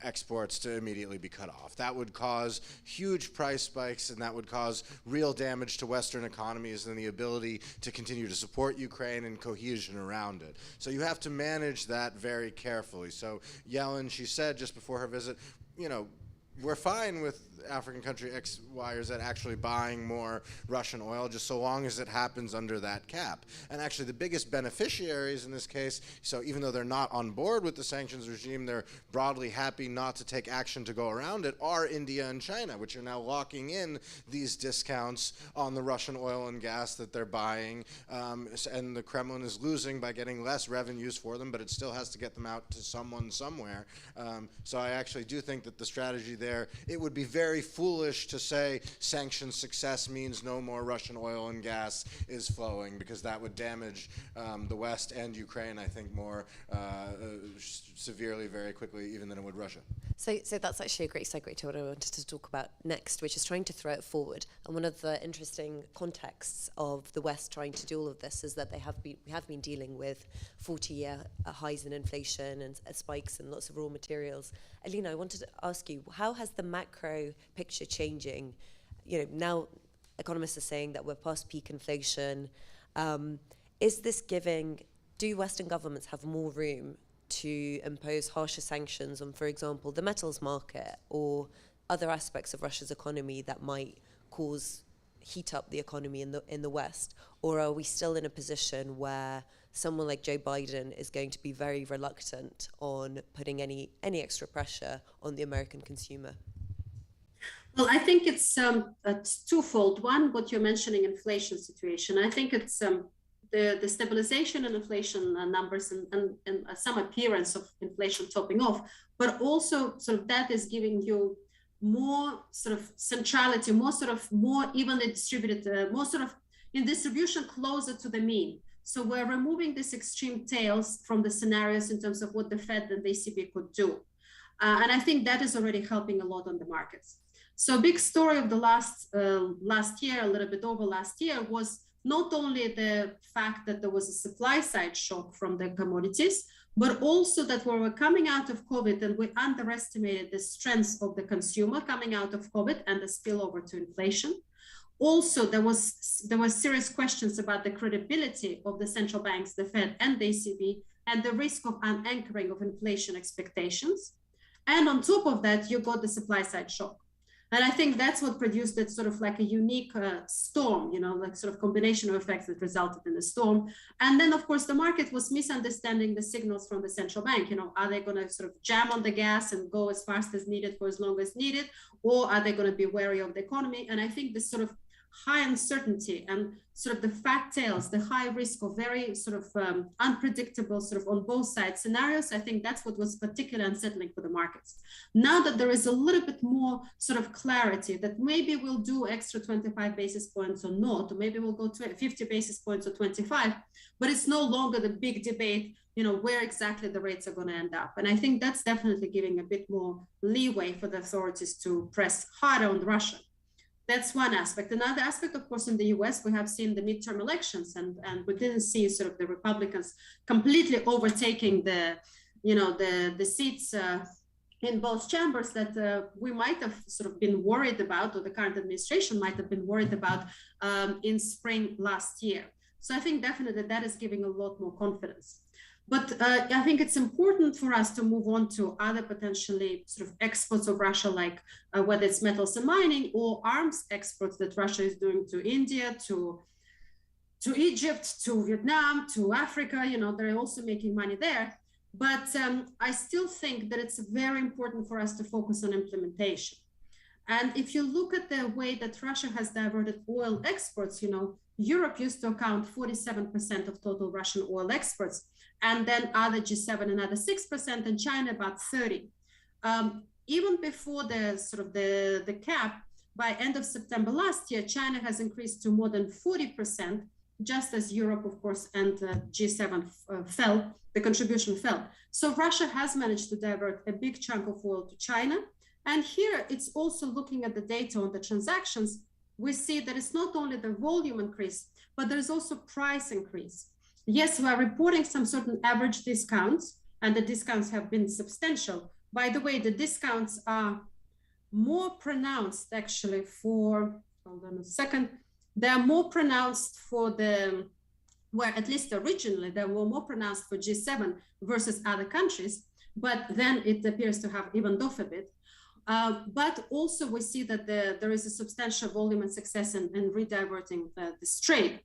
exports to immediately be cut off. That would cause huge price spikes, and that would cause real damage to Western economies and the ability to continue to support Ukraine and cohesion around it. So you have to manage that very carefully. So Yellen, she said just before her visit, we're fine with African country X, Y, or Z actually buying more Russian oil, just so long as it happens under that cap. And actually the biggest beneficiaries in this case, so even though they're not on board with the sanctions regime, they're broadly happy not to take action to go around it, are India and China, which are now locking in these discounts on the Russian oil and gas that they're buying. And the Kremlin is losing by getting less revenues for them, but it still has to get them out to someone somewhere. So I actually do think that the strategy there, it would be very foolish to say sanction success means no more Russian oil and gas is flowing, because that would damage the West and Ukraine, I think, more severely very quickly even than it would Russia. So that's actually a great segue to what I wanted to talk about next, which is trying to throw it forward. And one of the interesting contexts of the West trying to do all of this is that we have been dealing with 40-year highs in inflation and spikes in lots of raw materials. Elina, I wanted to ask you, how has the macro picture changing? Now economists are saying that we're past peak inflation. Is this do Western governments have more room to impose harsher sanctions on, for example, the metals market or other aspects of Russia's economy that might heat up the economy in the West? Or are we still in a position where someone like Joe Biden is going to be very reluctant on putting any extra pressure on the American consumer? Well, I think it's twofold. One, what you're mentioning, inflation situation. I think it's the stabilization in inflation numbers and some appearance of inflation topping off, but also sort of that is giving you more sort of centrality, more evenly distributed, more sort of in distribution closer to the mean. So we're removing these extreme tails from the scenarios in terms of what the Fed and the ECB could do. And I think that is already helping a lot on the markets. So a big story of the last year, a little bit over last year, was not only the fact that there was a supply side shock from the commodities, but also that we were coming out of COVID and we underestimated the strength of the consumer coming out of COVID and the spillover to inflation. Also, there were serious questions about the credibility of the central banks, the Fed and the ECB, and the risk of unanchoring of inflation expectations. And on top of that, you got the supply side shock. And I think that's what produced that sort of like a unique storm, like sort of combination of effects that resulted in the storm. And then, of course, the market was misunderstanding the signals from the central bank. Are they going to sort of jam on the gas and go as fast as needed for as long as needed? Or are they going to be wary of the economy? And I think this sort of high uncertainty and sort of the fat tails, the high risk of very sort of unpredictable sort of on both sides scenarios, I think that's what was particularly unsettling for the markets. Now that there is a little bit more sort of clarity that maybe we'll do extra 25 basis points or not, or maybe we'll go to 50 basis points or 25, but it's no longer the big debate, where exactly the rates are going to end up. And I think that's definitely giving a bit more leeway for the authorities to press harder on Russia. That's one aspect. Another aspect, of course, in the US, we have seen the midterm elections, and we didn't see sort of the Republicans completely overtaking the seats in both chambers that we might have sort of been worried about, or the current administration might have been worried about in spring last year. So I think definitely that is giving a lot more confidence. But I think it's important for us to move on to other potentially sort of exports of Russia, like whether it's metals and mining or arms exports that Russia is doing to India, to Egypt, to Vietnam, to Africa. They're also making money there. But I still think that it's very important for us to focus on implementation. And if you look at the way that Russia has diverted oil exports, Europe used to account 47% of total Russian oil exports, and then other G7 another 6%, and China about 30%. Even before the cap, by end of September last year, China has increased to more than 40%, just as Europe, of course, and G7 fell, the contribution fell. So Russia has managed to divert a big chunk of oil to China. And here it's also looking at the data on the transactions. We see that it's not only the volume increase, but there's also price increase. Yes, we are reporting some certain average discounts, and the discounts have been substantial. By the way, the discounts are more pronounced actually for, hold on a second, they are more pronounced for the, where at least originally they were more pronounced for G7 versus other countries, but then it appears to have evened off a bit. But also we see that there is a substantial volume and success in rediverting this trade.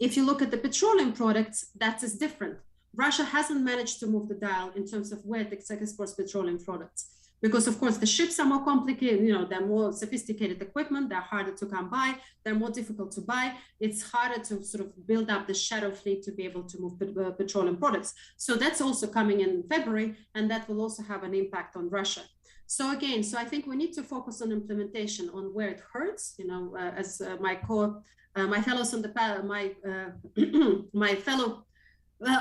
If you look at the petroleum products, that is different. Russia hasn't managed to move the dial in terms of where it exports petroleum products. Because of course the ships are more complicated, you know, they're more sophisticated equipment, they're harder to come by, they're more difficult to buy. It's harder to sort of build up the shadow fleet to be able to move petroleum products. So that's also coming in February, and that will also have an impact on Russia. So again, so I think we need to focus on implementation, on where it hurts, you know, as my fellows on the panel, my fellow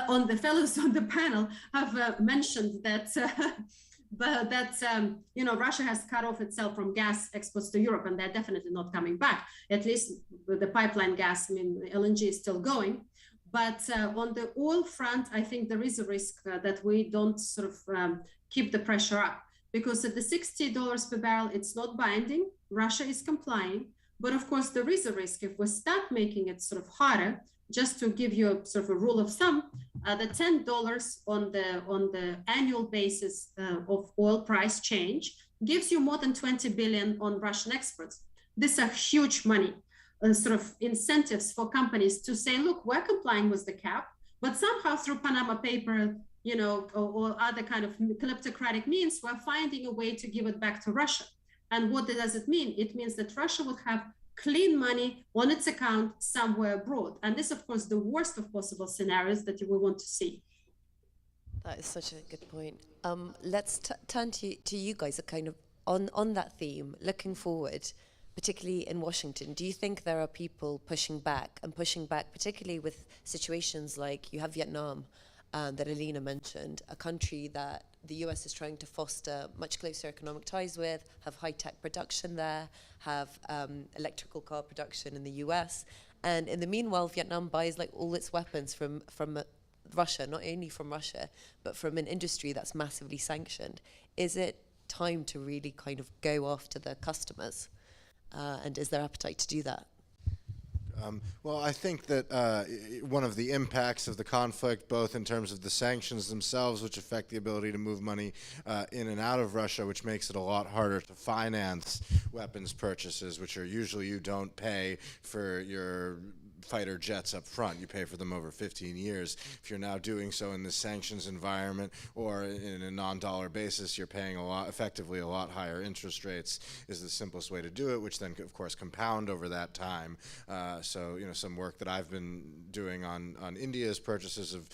on the fellows on the panel have mentioned that but that, you know, Russia has cut off itself from gas exports to Europe, and they're definitely not coming back. At least the pipeline gas, I mean, LNG is still going. But on the oil front, I think there is a risk that we don't sort of keep the pressure up. Because at the $60 per barrel, it's not binding. Russia is complying. But of course, there is a risk if we start making it sort of harder. Just to give you a sort of a rule of thumb, the $10 on the annual basis of oil price change gives you more than 20 billion on Russian exports. These are huge money, sort of incentives for companies to say, look, we're complying with the cap, but somehow through Panama paper, you know, or other kind of kleptocratic means, we're finding a way to give it back to Russia. And what does it mean? It means that Russia would have clean money on its account somewhere abroad. And this, of course, the worst of possible scenarios that you will want to see. That is such a good point. Let's turn to you guys, kind of on that theme, looking forward, particularly in Washington. Do you think there are people pushing back, particularly with situations like you have Vietnam that Elina mentioned, a country that the US is trying to foster much closer economic ties with, have high-tech production there, have electrical car production in the US. And in the meanwhile, Vietnam buys like all its weapons from Russia, not only from Russia, but from an industry that's massively sanctioned. Is it time to really kind of go after the customers? And is there appetite to do that? Well, I think that one of the impacts of the conflict, both in terms of the sanctions themselves, which affect the ability to move money in and out of Russia, which makes it a lot harder to finance weapons purchases, which are usually you don't pay for your fighter jets up front. You pay for them over 15 years. If you're now doing so in the sanctions environment or in a non-dollar basis, you're paying effectively a lot higher interest rates is the simplest way to do it, which then, of course, compound over that time. So, you know, some work that I've been doing on India's purchases of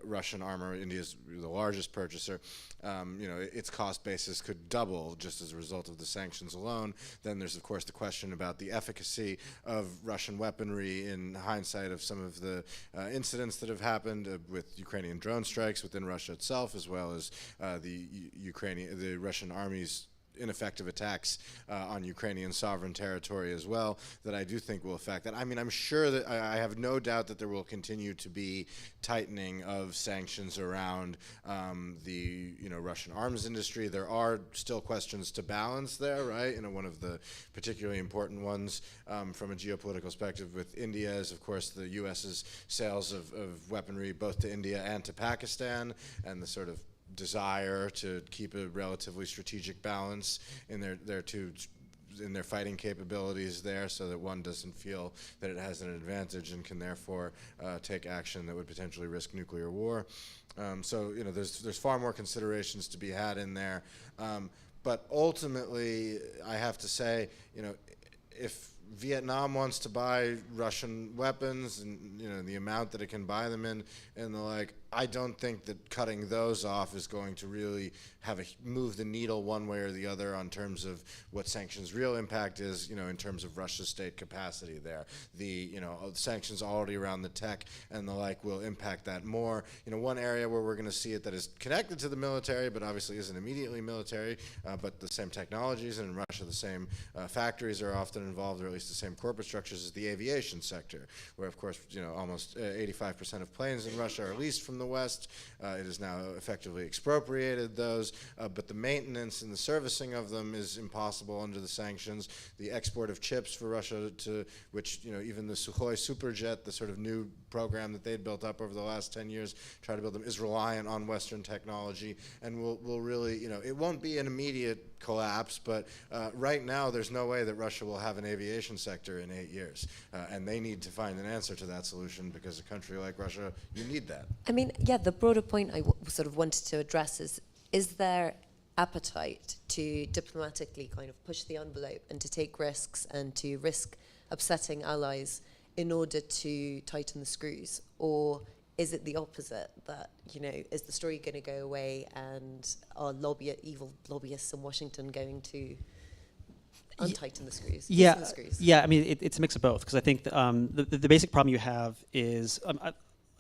Russian armor, India's the largest purchaser, you know, its cost basis could double just as a result of the sanctions alone. Then there's, of course, the question about the efficacy of Russian weaponry in hindsight of some of the incidents that have happened with Ukrainian drone strikes within Russia itself, as well as the Russian army's ineffective attacks on Ukrainian sovereign territory as well, that I do think will affect that. I mean, I'm sure that I have no doubt that there will continue to be tightening of sanctions around the Russian arms industry. There are still questions to balance there, right? You know, one of the particularly important ones from a geopolitical perspective with India is, of course, the U.S.'s sales of weaponry both to India and to Pakistan, and the sort of desire to keep a relatively strategic balance in their fighting capabilities there, so that one doesn't feel that it has an advantage and can therefore take action that would potentially risk nuclear war. So, you know, there's far more considerations to be had in there. But ultimately, I have to say, you know, if Vietnam wants to buy Russian weapons and, you know, the amount that it can buy them in, and the like, I don't think that cutting those off is going to really move the needle one way or the other on terms of what sanctions' real impact is, in terms of Russia's state capacity there. The sanctions already around the tech and the like will impact that more. One area where we're going to see it that is connected to the military, but obviously isn't immediately military, but the same technologies, and in Russia the same factories are often involved, or at least the same corporate structures, is the aviation sector, where of course, almost 85% of planes in Russia are leased from the West. It is now effectively expropriated those, but the maintenance and the servicing of them is impossible under the sanctions. The export of chips for Russia, to which even the Sukhoi Superjet, the sort of new program that they'd built up over the last 10 years, try to build them, is reliant on Western technology, and will really, it won't be an immediate collapse, but right now there's no way that Russia will have an aviation sector in 8 years, and they need to find an answer to that solution, because a country like Russia, you need that. I mean, yeah, the broader point I sort of wanted to address is there appetite to diplomatically kind of push the envelope and to take risks and to risk upsetting allies in order to tighten the screws? Or is it the opposite, that, is the story going to go away, and are evil lobbyists in Washington going to untighten the screws? Yeah, the screws? yeah. I mean, it's a mix of both, because I think the basic problem you have is,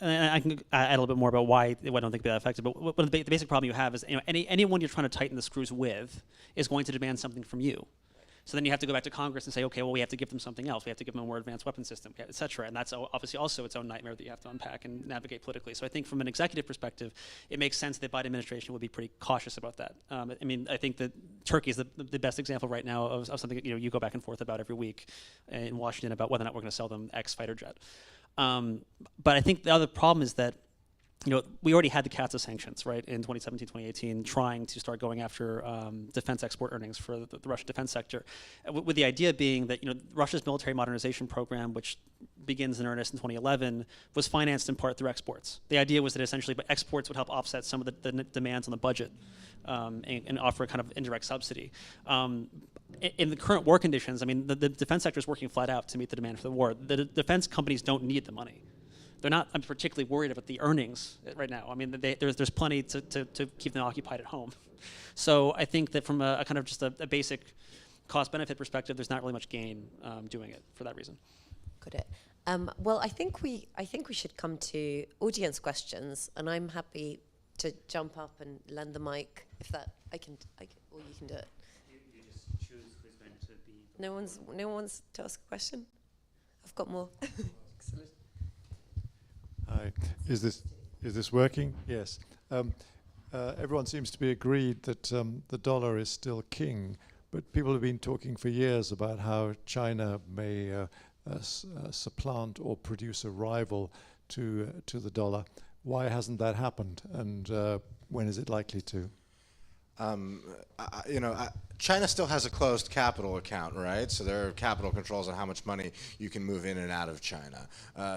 and I can add a little bit more about why I don't think they're effective. But the basic problem you have is, anyone you're trying to tighten the screws with is going to demand something from you. So then you have to go back to Congress and say, okay, well, we have to give them something else. We have to give them a more advanced weapon system, et cetera. And that's obviously also its own nightmare that you have to unpack and navigate politically. So I think from an executive perspective, it makes sense that the Biden administration would be pretty cautious about that. I think that Turkey is the best example right now of something that you go back and forth about every week in Washington about whether or not we're going to sell them X fighter jet. But I think the other problem is that we already had the CAATSA sanctions, right, in 2017, 2018, trying to start going after defense export earnings for the Russian defense sector, with the idea being that Russia's military modernization program, which begins in earnest in 2011, was financed in part through exports. The idea was that essentially exports would help offset some of the demands on the budget and offer a kind of indirect subsidy. In the current war conditions, the defense sector is working flat out to meet the demand for the war. The defense companies don't need the money. They're not particularly worried about the earnings right now. There's plenty to keep them occupied at home. So I think that from a kind of just a basic cost-benefit perspective, there's not really much gain doing it for that reason. Got it. Well, I think we should come to audience questions, and I'm happy to jump up and lend the mic if that I can or you can do it. You just choose who's going to be. No one wants to ask a question? I've got more. Excellent. Hi. Is this working? Yes. Everyone seems to be agreed that the dollar is still king, but people have been talking for years about how China may supplant or produce a rival to the dollar. Why hasn't that happened, and when is it likely to? China still has a closed capital account, right? So there are capital controls on how much money you can move in and out of China.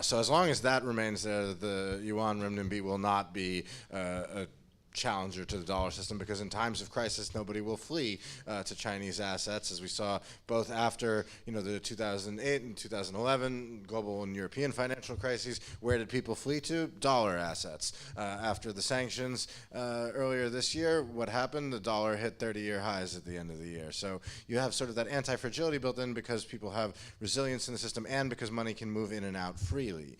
So as long as that remains there, the yuan renminbi will not be a challenger to the dollar system, because in times of crisis nobody will flee to Chinese assets, as we saw both after the 2008 and 2011 global and European financial crises. Where did people flee to? Dollar assets. After the sanctions earlier this year, what happened? The dollar hit 30-year highs at the end of the year. So you have sort of that anti-fragility built in, because people have resilience in the system and because money can move in and out freely.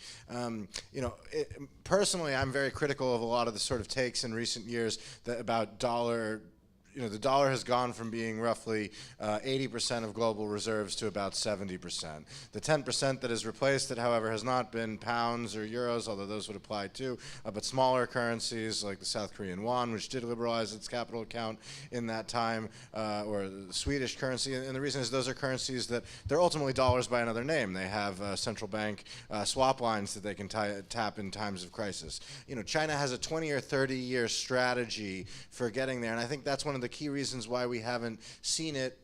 Personally, I'm very critical of a lot of the sort of takes in recent years about dollar. The dollar has gone from being roughly 80% of global reserves to about 70%. The 10% that has replaced it, however, has not been pounds or euros, although those would apply too, but smaller currencies like the South Korean won, which did liberalize its capital account in that time, or the Swedish currency. And the reason is those are currencies that they're ultimately dollars by another name. They have central bank swap lines that they can tap in times of crisis. China has a 20 or 30-year strategy for getting there, and I think that's one of the key reasons why we haven't seen it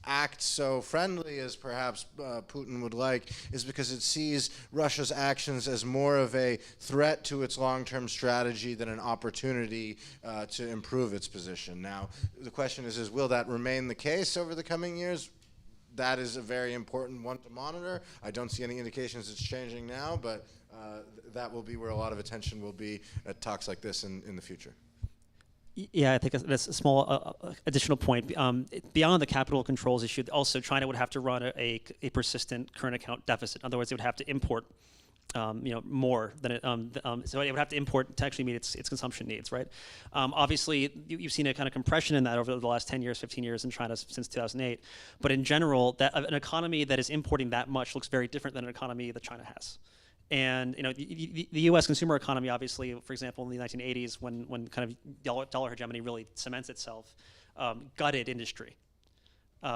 act so friendly as perhaps Putin would like, is because it sees Russia's actions as more of a threat to its long-term strategy than an opportunity to improve its position. Now, the question is will that remain the case over the coming years? that is a very important one to monitor. I don't see any indications it's changing now, but that will be where a lot of attention will be at talks like this in the future. Yeah, I think that's a small additional point. Beyond the capital controls issue, also China would have to run a persistent current account deficit. In other words, it would have to import more than it, so it would have to import to actually meet its consumption needs, right? Obviously, you've seen a kind of compression in that over the last 10 years, 15 years in China since 2008. But in general, that an economy that is importing that much looks very different than an economy that China has. And the U.S. consumer economy, obviously, for example, in the 1980s, when kind of dollar hegemony really cements itself, gutted industry.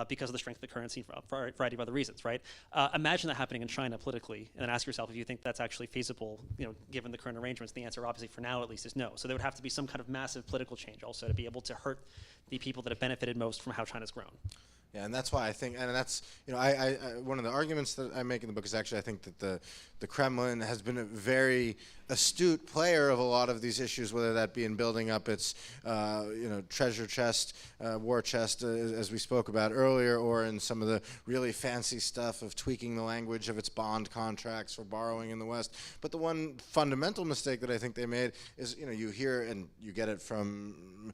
Because of the strength of the currency for a variety of other reasons, right? Imagine that happening in China politically, and then ask yourself if you think that's actually feasible, given the current arrangements. The answer, obviously, for now at least, is no. So there would have to be some kind of massive political change also to be able to hurt the people that have benefited most from how China's grown. Yeah, and that's why I think, and that's, I one of the arguments that I make in the book is actually I think that the Kremlin has been a very astute player of a lot of these issues, whether that be in building up its, treasure chest, war chest, as we spoke about earlier, or in some of the really fancy stuff of tweaking the language of its bond contracts for borrowing in the West. But the one fundamental mistake that I think they made is, you hear and you get it from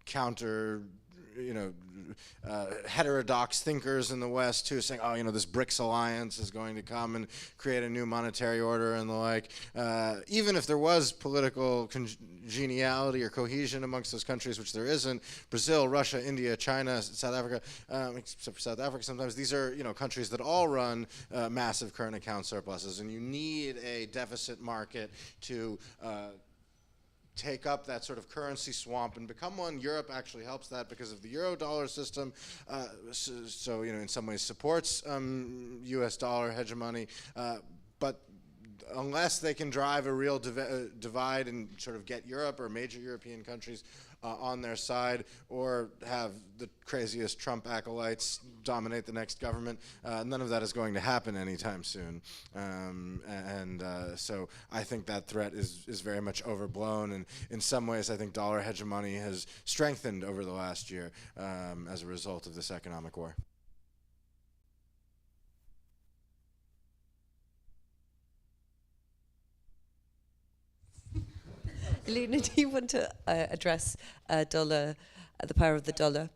counter heterodox thinkers in the West too, saying, this BRICS alliance is going to come and create a new monetary order and the like. Even if there was political congeniality or cohesion amongst those countries, which there isn't, Brazil, Russia, India, China, South Africa, except for South Africa sometimes, these are countries that all run massive current account surpluses, and you need a deficit market to take up that sort of currency swamp and become one. Europe actually helps that because of the euro-dollar system, so in some ways supports U.S. dollar hegemony, but unless they can drive a real divide and sort of get Europe or major European countries on their side, or have the craziest Trump acolytes dominate the next government, none of that is going to happen anytime soon. So I think that threat is very much overblown, and in some ways I think dollar hegemony has strengthened over the last year as a result of this economic war. Elina, do you want to address the power of the dollar?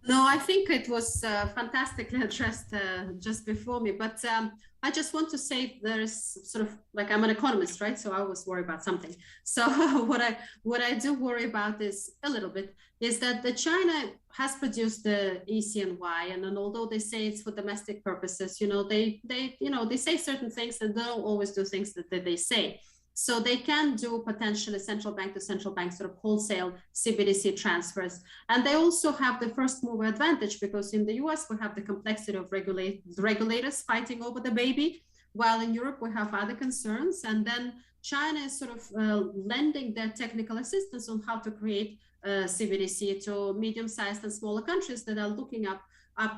No, I think it was fantastically addressed just before me, but I just want to say there's sort of, like, I'm an economist, right? So I always worry about something. So what I do worry about is a little bit is that China has produced the ECNY, and then although they say it's for domestic purposes, they say certain things and they don't always do things that they say. So they can do potentially central bank to central bank sort of wholesale CBDC transfers. And they also have the first mover advantage, because in the US, we have the complexity of regulators fighting over the baby, while in Europe, we have other concerns. And then China is sort of lending their technical assistance on how to create CBDC to medium-sized and smaller countries that are looking up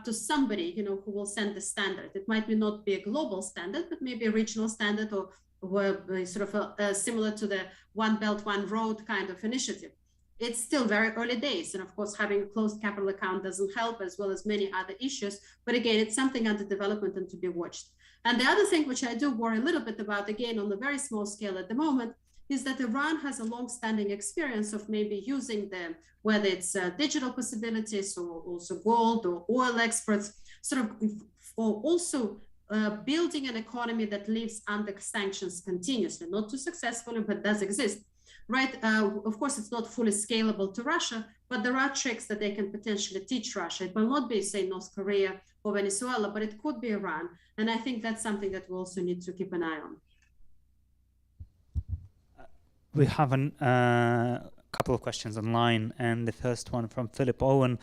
to somebody, who will set the standard. It might not be a global standard, but maybe a regional standard, or sort of similar to the One Belt, One Road kind of initiative. It's still very early days. And of course, having a closed capital account doesn't help, as well as many other issues. But again, it's something under development and to be watched. And the other thing which I do worry a little bit about, again, on a very small scale at the moment, is that Iran has a long-standing experience of maybe using whether it's digital possibilities or also gold or oil exports, sort of, or also building an economy that lives under sanctions continuously, not too successfully, but does exist, right? Of course, it's not fully scalable to Russia, but there are tricks that they can potentially teach Russia. It will not be, say, North Korea or Venezuela, but it could be Iran. And I think that's something that we also need to keep an eye on. We have a couple of questions online, and the first one from Philip Owen,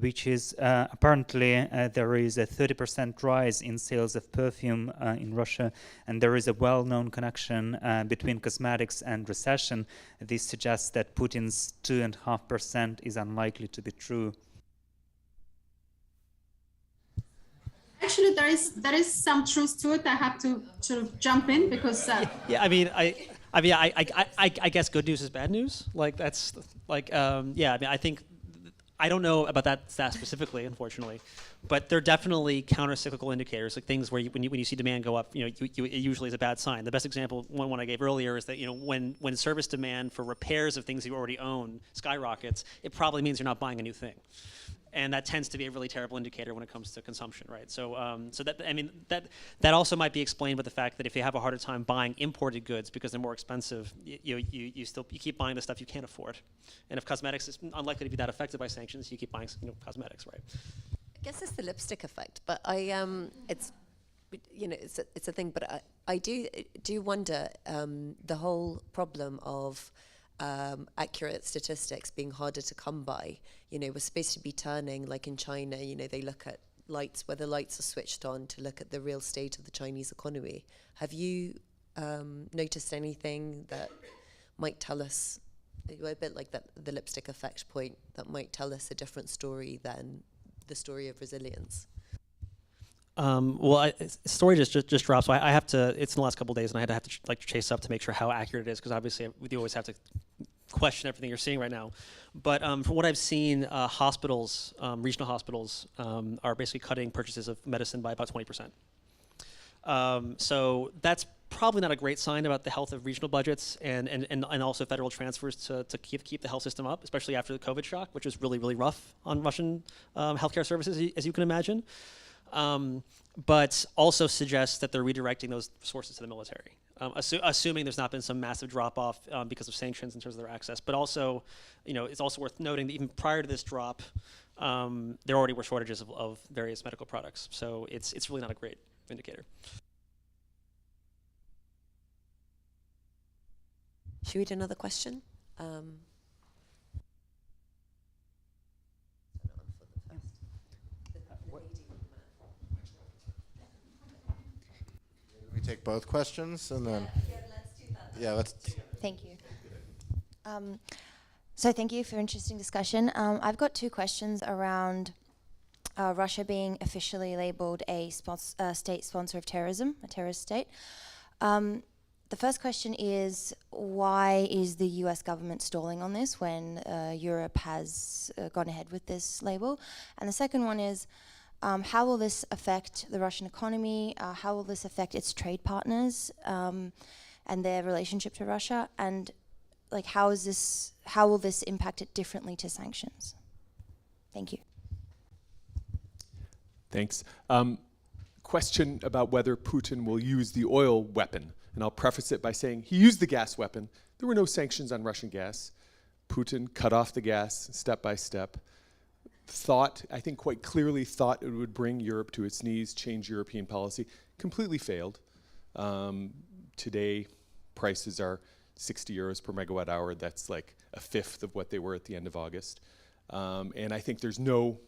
which is apparently there is a 30% rise in sales of perfume in Russia, and there is a well-known connection between cosmetics and recession. This suggests that Putin's 2.5% is unlikely to be true. Actually, there is some truth to it. I have to sort of jump in because I guess good news is bad news. Like that's like I mean, I think I don't know about that stat specifically, unfortunately, but they're definitely counter-cyclical indicators, like things where when you see demand go up, it usually is a bad sign. The best example, one I gave earlier, is that when service demand for repairs of things you already own skyrockets, it probably means you're not buying a new thing. And that tends to be a really terrible indicator when it comes to consumption, right? So, that also might be explained by the fact that if you have a harder time buying imported goods because they're more expensive, you keep buying the stuff you can't afford. And if cosmetics is unlikely to be that affected by sanctions, you keep buying cosmetics, right? I guess it's the lipstick effect, but it's a thing. But I do wonder the whole problem of accurate statistics being harder to come by. We're supposed to be turning, like in China, they look at lights, where the lights are switched on, to look at the real state of the Chinese economy. Have you noticed anything that might tell us, a bit like the lipstick effect point, that might tell us a different story than the story of resilience? Story just dropped, so I have to. It's in the last couple of days, and I have to chase up to make sure how accurate it is, because obviously we always have to question everything you're seeing right now. But from what I've seen, hospitals, regional hospitals, are basically cutting purchases of medicine by about 20%. So that's probably not a great sign about the health of regional budgets and also federal transfers to keep the health system up, especially after the COVID shock, which was really, really rough on Russian healthcare services, as you can imagine. But also suggests that they're redirecting those resources to the military, assuming there's not been some massive drop-off because of sanctions in terms of their access. But also, it's also worth noting that even prior to this drop, there already were shortages of various medical products. So it's really not a great indicator. Should we read another question? We take both questions and then. Yeah, let's do that. Yeah, let's. Thank you. So thank you for interesting discussion. I've got two questions around Russia being officially labeled a state sponsor of terrorism, a terrorist state. The first question is, why is the US government stalling on this when Europe has gone ahead with this label? And the second one is, how will this affect the Russian economy? How will this affect its trade partners and their relationship to Russia? And how will this impact it differently to sanctions? Thank you. Thanks. Question about whether Putin will use the oil weapon. And I'll preface it by saying he used the gas weapon. There were no sanctions on Russian gas. Putin cut off the gas step by step. I think quite clearly thought it would bring Europe to its knees, change European policy. Completely failed. Today, prices are 60 euros per megawatt hour. That's like a fifth of what they were at the end of August. And I think there's no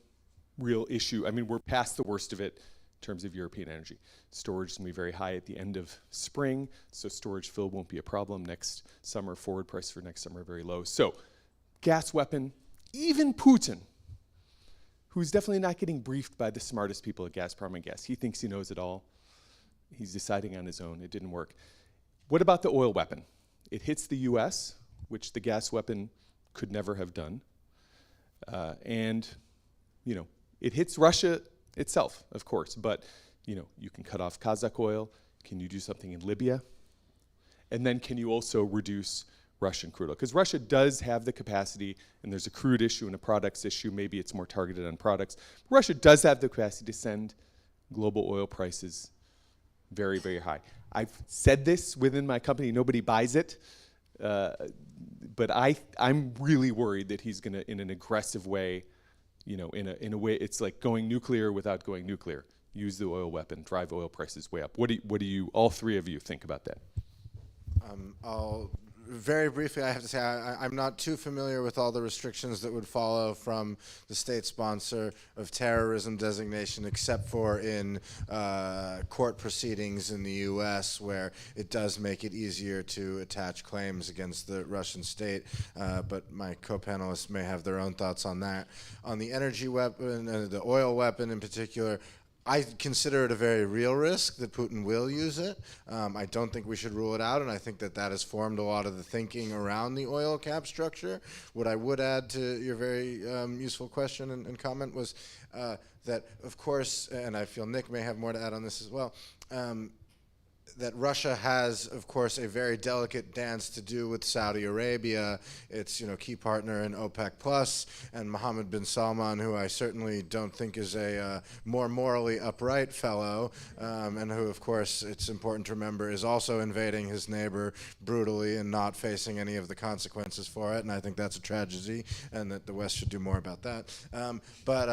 real issue. I mean, we're past the worst of it in terms of European energy. Storage is going to be very high at the end of spring, so storage fill won't be a problem. Next summer, forward price for next summer are very low. So, gas weapon, even Putin, who's definitely not getting briefed by the smartest people at Gazprom and gas. He thinks he knows it all. He's deciding on his own. It didn't work. What about the oil weapon? It hits the US, which the gas weapon could never have done. And, it hits Russia itself, of course, but, you can cut off Kazakh oil. Can you do something in Libya? And then can you also reduce Russian crude oil? Because Russia does have the capacity, and there's a crude issue and a products issue. Maybe it's more targeted on products. Russia does have the capacity to send global oil prices very, very high. I've said this within my company. Nobody buys it. But I'm really worried that he's going to, in an aggressive way, in a way, it's like going nuclear without going nuclear. Use the oil weapon, drive oil prices way up. What do you, all three of you, think about that? Very briefly, I have to say I'm not too familiar with all the restrictions that would follow from the state sponsor of terrorism designation, except for in court proceedings in the U.S., where it does make it easier to attach claims against the Russian state. But my co-panelists may have their own thoughts on that. On the energy weapon, the oil weapon in particular, I consider it a very real risk that Putin will use it. I don't think we should rule it out, and I think that that has formed a lot of the thinking around the oil cap structure. What I would add to your very useful question and comment was that, of course, and I feel Nick may have more to add on this as well, that Russia has, of course, a very delicate dance to do with Saudi Arabia, its key partner in OPEC Plus, and Mohammed bin Salman, who I certainly don't think is a more morally upright fellow, and who, of course, it's important to remember, is also invading his neighbor brutally and not facing any of the consequences for it. And I think that's a tragedy, and that the West should do more about that. But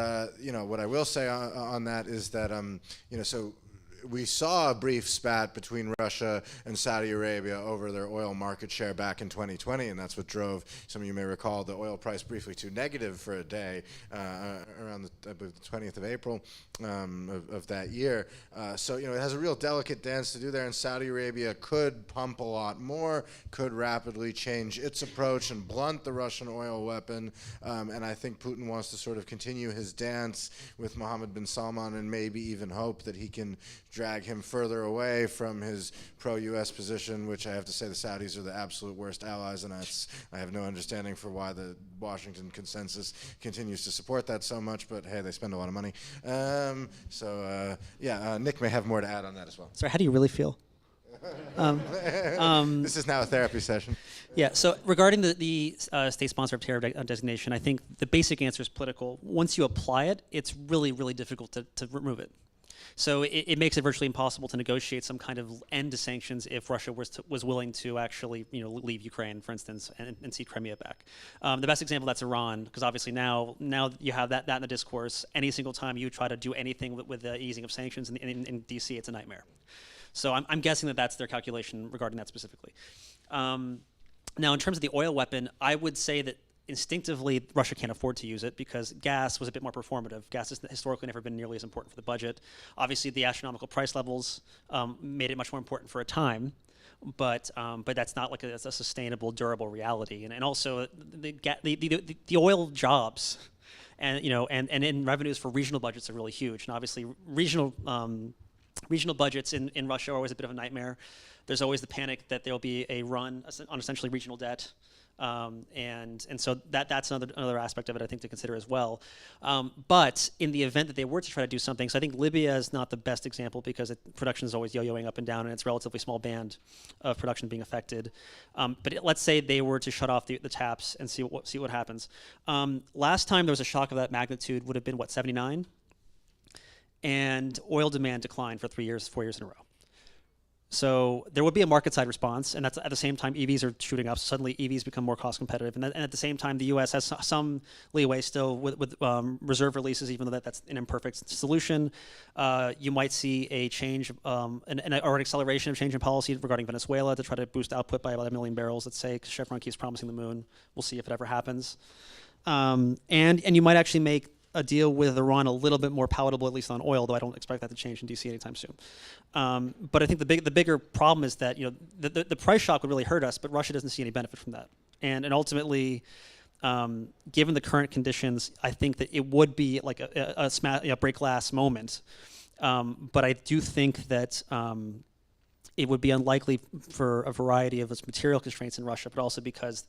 what I will say on that is that so we saw a brief spat between Russia and Saudi Arabia over their oil market share back in 2020, and that's what drove, some of you may recall, the oil price briefly to negative for a day around I believe the 20th of April of that year. So it has a real delicate dance to do there, and Saudi Arabia could pump a lot more, could rapidly change its approach and blunt the Russian oil weapon, and I think Putin wants to sort of continue his dance with Mohammed bin Salman and maybe even hope that he can drag him further away from his pro-U.S. position, which I have to say the Saudis are the absolute worst allies, and I have no understanding for why the Washington consensus continues to support that so much, but hey, they spend a lot of money. Nick may have more to add on that as well. Sorry, how do you really feel? This is now a therapy session. Yeah, so regarding the state sponsor of terror designation, I think the basic answer is political. Once you apply it, it's really, really difficult to remove it. So it makes it virtually impossible to negotiate some kind of end to sanctions if Russia was willing to actually leave Ukraine, for instance, and cede Crimea back. The best example that's Iran, because obviously now you have that in the discourse. Any single time you try to do anything with the easing of sanctions in D.C., it's a nightmare. So I'm guessing that that's their calculation regarding that specifically. Now, in terms of the oil weapon, I would say that instinctively, Russia can't afford to use it because gas was a bit more performative. Gas has historically never been nearly as important for the budget. Obviously, the astronomical price levels made it much more important for a time, but that's not like a sustainable, durable reality. And also, the oil jobs and in revenues for regional budgets are really huge. And obviously, regional budgets in Russia are always a bit of a nightmare. There's always the panic that there will be a run on essentially regional debt. And so that's another aspect of it I think to consider as well. But in the event that they were to try to do something, so I think Libya is not the best example because production is always yo-yoing up and down, and it's a relatively small band of production being affected. But let's say they were to shut off the taps and see what happens. Last time there was a shock of that magnitude would have been 79, and oil demand declined for 4 years in a row. So there would be a market side response, and that's at the same time EVs are shooting up. So suddenly EVs become more cost competitive, and at the same time the U.S. has some leeway still with reserve releases, even though that's an imperfect solution. You might see a change or an acceleration of change in policy regarding Venezuela to try to boost output by about 1 million barrels. Let's say 'cause Chevron keeps promising the moon. We'll see if it ever happens. And you might actually make a deal with Iran a little bit more palatable, at least on oil, though I don't expect that to change in D.C. anytime soon. But I think the bigger problem is that the price shock would really hurt us, but Russia doesn't see any benefit from that. And ultimately, given the current conditions, I think that it would be like a break glass moment. But I do think that it would be unlikely for a variety of its material constraints in Russia, but also because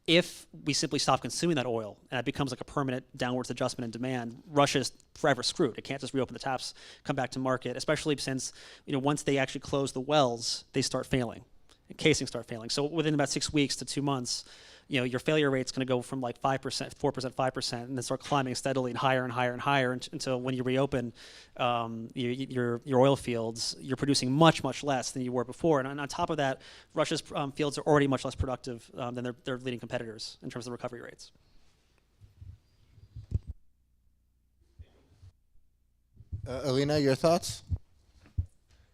if we simply stop consuming that oil and it becomes like a permanent downwards adjustment in demand, Russia is forever screwed. It can't just reopen the taps, come back to market, especially since once they actually close the wells, they start failing. Casings start failing. So within about 6 weeks to 2 months, your failure rate's going to go from like 5%, 4%, 5%, and then start climbing steadily and higher and higher and higher until when you reopen your oil fields, you're producing much, much less than you were before. And on top of that, Russia's fields are already much less productive than their leading competitors in terms of recovery rates. Elina, your thoughts?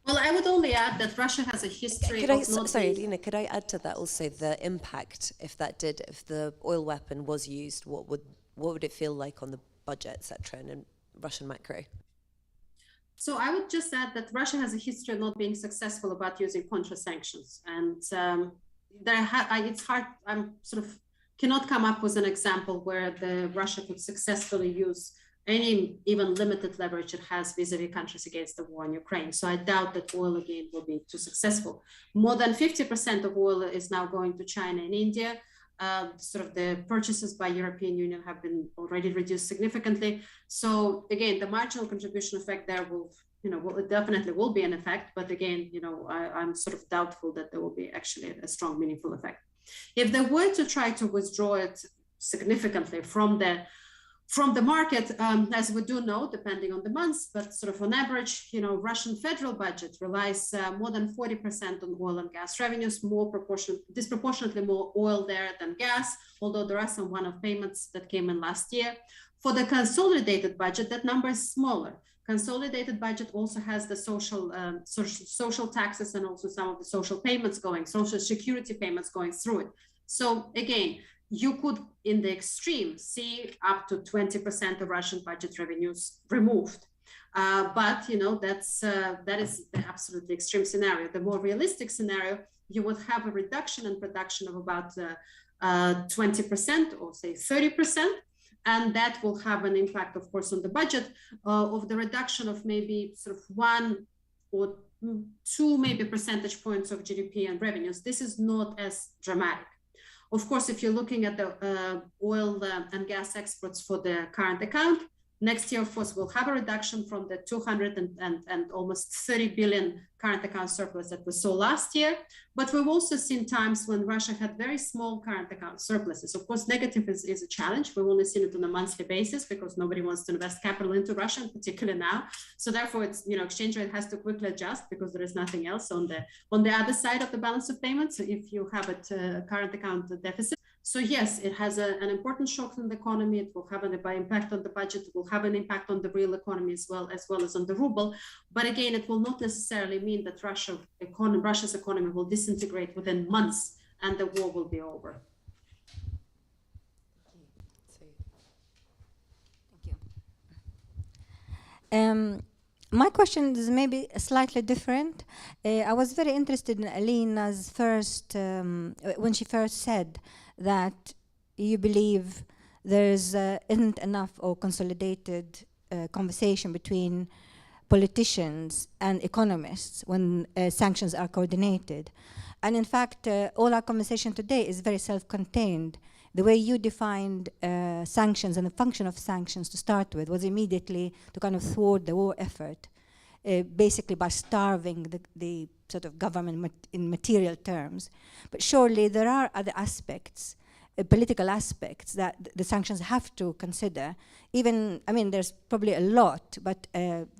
Well, I would only add that Russia has a history Elina, could I add to that also the impact if the oil weapon was used, what would it feel like on the budget, etc., and in Russian macro? So I would just add that Russia has a history of not being successful about using contra sanctions, and it's hard. I'm cannot come up with an example where Russia could successfully use any even limited leverage it has vis-a-vis countries against the war in Ukraine. So I doubt that oil again will be too successful. More than 50% of oil is now going to China and India. Sort of the purchases by European Union have been already reduced significantly. So again, the marginal contribution effect there will, it definitely will be an effect. But again, I'm sort of doubtful that there will be actually a strong, meaningful effect. If they were to try to withdraw it significantly from the market, as we do know, depending on the months, but sort of on average, Russian federal budget relies more than 40% on oil and gas revenues, disproportionately more oil there than gas, although there are some one-off payments that came in last year. For the consolidated budget, that number is smaller. Consolidated budget also has the social taxes and also some of the social security payments going through it. So again, you could, in the extreme, see up to 20% of Russian budget revenues removed. But that is the absolutely extreme scenario. The more realistic scenario, you would have a reduction in production of about 20% or say 30%. And that will have an impact, of course, on the budget of the reduction of maybe sort of 1 or 2 maybe percentage points of GDP and revenues. This is not as dramatic. Of course, if you're looking at the oil and gas exports for the current account, next year, of course, we'll have a reduction from the 200 and almost 30 billion current account surplus that we saw last year. But we've also seen times when Russia had very small current account surpluses. Of course, negative is a challenge. We've only seen it on a monthly basis because nobody wants to invest capital into Russia, particularly now. So therefore, it's exchange rate has to quickly adjust because there is nothing else on the other side of the balance of payments. So if you have a current account deficit. So yes, it has an important shock on the economy. It will have an impact on the budget. It will have an impact on the real economy as well as on the ruble. But again, it will not necessarily mean that Russia's economy will disintegrate within months and the war will be over. Thank you. My question is maybe slightly different. I was very interested in Elina's first, when she first said that you believe there isn't enough or consolidated conversation between politicians and economists when sanctions are coordinated. And in fact, all our conversation today is very self-contained. The way you defined sanctions and the function of sanctions to start with was immediately to kind of thwart the war effort, basically by starving the sort of government in material terms. But surely there are other aspects, political aspects that the sanctions have to consider. Even, I mean, there's probably a lot, but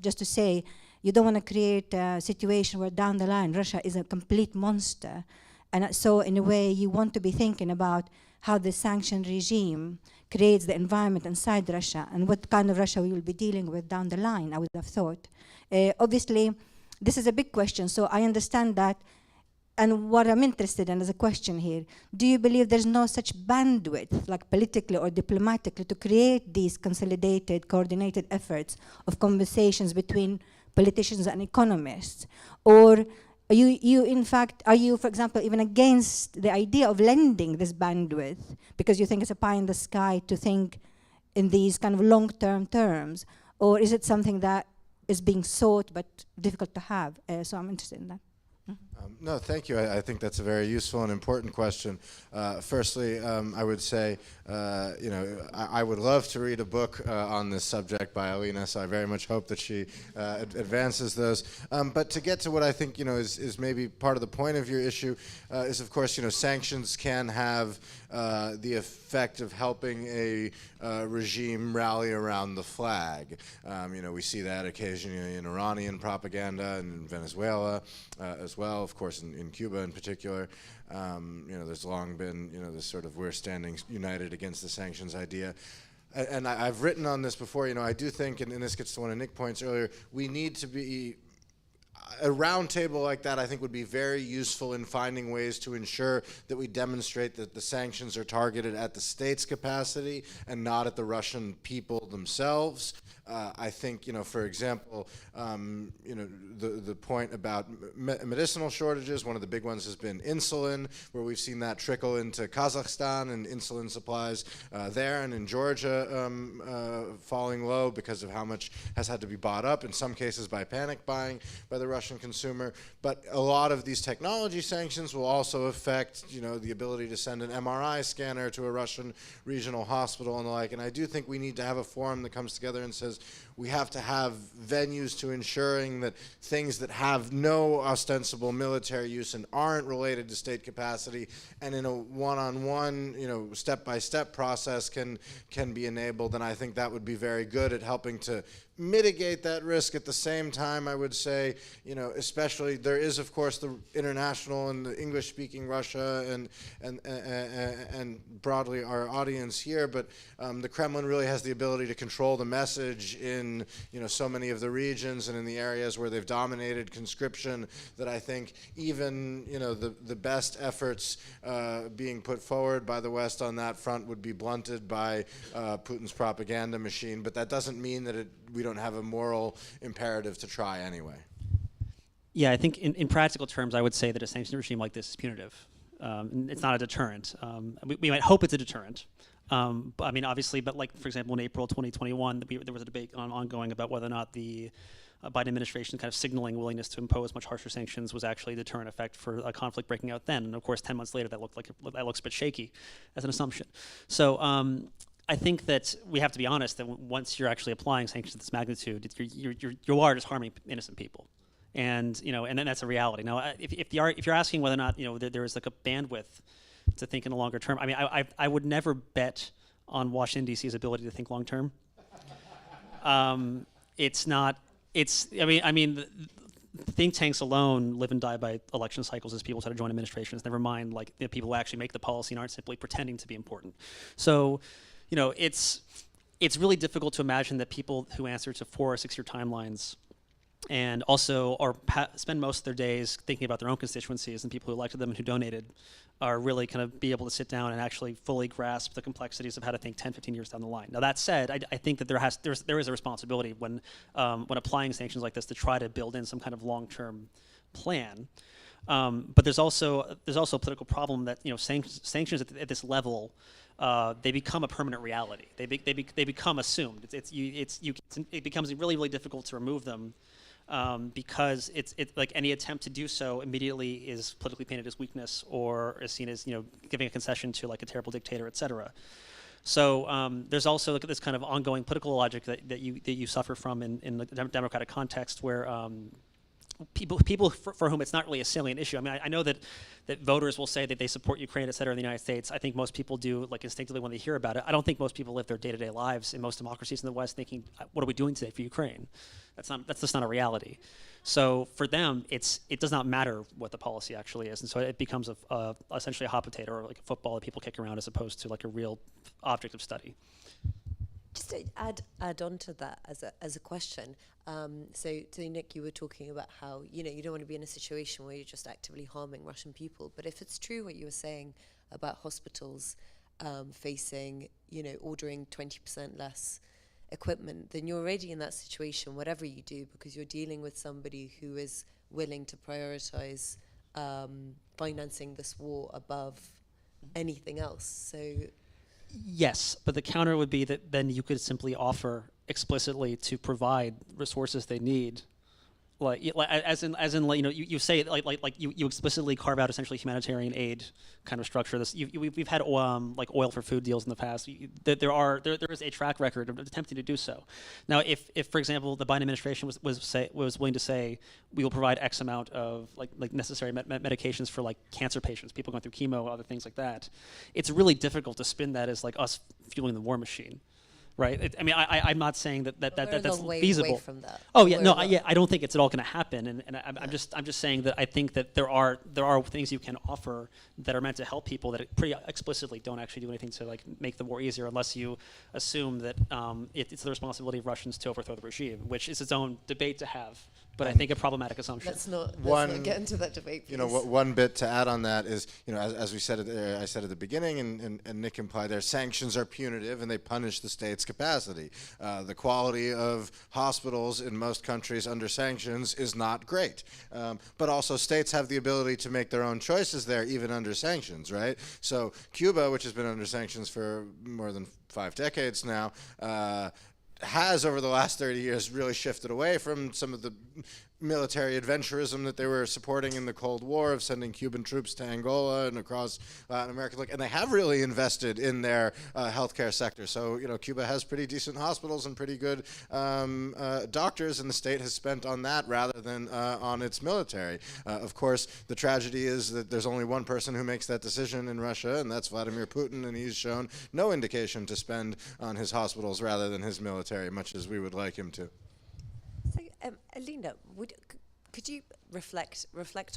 just to say, you don't want to create a situation where down the line Russia is a complete monster. And so in a way, you want to be thinking about how the sanction regime creates the environment inside Russia and what kind of Russia we will be dealing with down the line, I would have thought. Obviously, this is a big question, so I understand that. And what I'm interested in is a question here. Do you believe there's no such bandwidth, like politically or diplomatically, to create these consolidated, coordinated efforts of conversations between politicians and economists? Or you in fact, are you, for example, even against the idea of lending this bandwidth because you think it's a pie in the sky to think in these kind of long-term terms? Or is it something that is being sought but difficult to have? So I'm interested in that. No, thank you. I think that's a very useful and important question. Firstly, I would say, I would love to read a book on this subject by Elina, so I very much hope that she advances those. But to get to what I think, is maybe part of the point of your issue, is of course, sanctions can have the effect of helping a regime rally around the flag. We see that occasionally in Iranian propaganda and in Venezuela as well, of course in Cuba in particular. There's long been, this sort of we're standing united against the sanctions idea. And I've written on this before, I do think, and this gets to one of Nick's points earlier, we need to be, a round table like that I think would be very useful in finding ways to ensure that we demonstrate that the sanctions are targeted at the state's capacity and not at the Russian people themselves. I think, for example, the point about medicinal shortages, one of the big ones has been insulin, where we've seen that trickle into Kazakhstan and insulin supplies there, and in Georgia falling low because of how much has had to be bought up, in some cases by panic buying by the Russian consumer. But a lot of these technology sanctions will also affect, the ability to send an MRI scanner to a Russian regional hospital and the like. And I do think we need to have a forum that comes together and says we have to have venues to ensuring that things that have no ostensible military use and aren't related to state capacity, and in a one-on-one, step-by-step process can be enabled. And I think that would be very good at helping to mitigate that risk. At the same time, I would say, especially there is, of course, the international and the English-speaking Russia and broadly our audience here, but the Kremlin really has the ability to control the message in, so many of the regions and in the areas where they've dominated conscription, that I think even, the best efforts being put forward by the West on that front would be blunted by Putin's propaganda machine. But that doesn't mean that we don't have a moral imperative to try anyway. Yeah, I think in practical terms, I would say that a sanctions regime like this is punitive. It's not a deterrent. We might hope it's a deterrent. But I mean, obviously, but like, for example, in April 2021, there was a debate ongoing about whether or not the Biden administration kind of signaling willingness to impose much harsher sanctions was actually a deterrent effect for a conflict breaking out then. And of course, 10 months later, that looks a bit shaky as an assumption. So I think that we have to be honest that once you're actually applying sanctions of this magnitude, you are just harming innocent people. And and then that's a reality. Now, if you're asking whether or not there is like a bandwidth to think in the longer term, I mean, I would never bet on Washington D.C.'s ability to think long term. It's not. I mean, think tanks alone live and die by election cycles as people try to join administrations. Never mind like the people who actually make the policy and aren't simply pretending to be important. So, it's really difficult to imagine that people who answer to 4 or 6 year timelines and also spend most of their days thinking about their own constituencies and people who elected them and who donated are really kind of be able to sit down and actually fully grasp the complexities of how to think 10, 15 years down the line. Now that said, I think that there is a responsibility when applying sanctions like this to try to build in some kind of long-term plan. But there's also a political problem that sanctions at this level they become a permanent reality. They become assumed. It becomes really, really difficult to remove them. Because it's like any attempt to do so immediately is politically painted as weakness or is seen as giving a concession to like a terrible dictator, etc. So there's also this kind of ongoing political logic that you suffer from in the democratic context where people for whom it's not really a salient issue. I mean, I know that voters will say that they support Ukraine, et cetera, in the United States. I think most people do, like instinctively when they hear about it. I don't think most people live their day-to-day lives in most democracies in the West thinking, what are we doing today for Ukraine? That's just not a reality. So for them, it does not matter what the policy actually is. And so it becomes essentially a hot potato or like a football that people kick around as opposed to like a real object of study. Just to add on to that as a question. So Nick, you were talking about how you don't want to be in a situation where you're just actively harming Russian people. But if it's true what you were saying about hospitals facing, ordering 20% less equipment, then you're already in that situation, whatever you do, because you're dealing with somebody who is willing to prioritize financing this war above anything else. So. Yes, but the counter would be that then you could simply offer explicitly to provide resources they need, as in you say like you explicitly carve out essentially humanitarian aid kind of structure. We've had oil for food deals in the past. There is a track record of attempting to do so. Now, if for example the Biden administration was willing to say we will provide X amount of like necessary medications for like cancer patients, people going through chemo, other things like that, it's really difficult to spin that as like us fueling the war machine. Right. I'm not saying that's feasible. Away from that. Oh yeah, no, I don't think it's at all going to happen. And I'm just saying that I think that there are things you can offer that are meant to help people that pretty explicitly don't actually do anything to like make the war easier, unless you assume that it's the responsibility of Russians to overthrow the regime, which is its own debate to have. but I think a problematic assumption. Let's not get into that debate, please. You know, one bit to add on that is, you know, as we said, I said at the beginning, and Nick implied there, sanctions are punitive and they punish the state's capacity. The quality of hospitals in most countries under sanctions is not great. But also states have the ability to make their own choices there, even under sanctions, right? So Cuba, which has been under sanctions for more than 5 decades now, has over the last 30 years really shifted away from some of the military adventurism that they were supporting in the Cold War of sending Cuban troops to Angola and across Latin America. And they have really invested in their healthcare sector. So, you know, Cuba has pretty decent hospitals and pretty good doctors, and the state has spent on that rather than on its military. Of course, the tragedy is that there's only one person who makes that decision in Russia, and that's Vladimir Putin, and he's shown no indication to spend on his hospitals rather than his military, much as we would like him to. So, Elina, could you reflect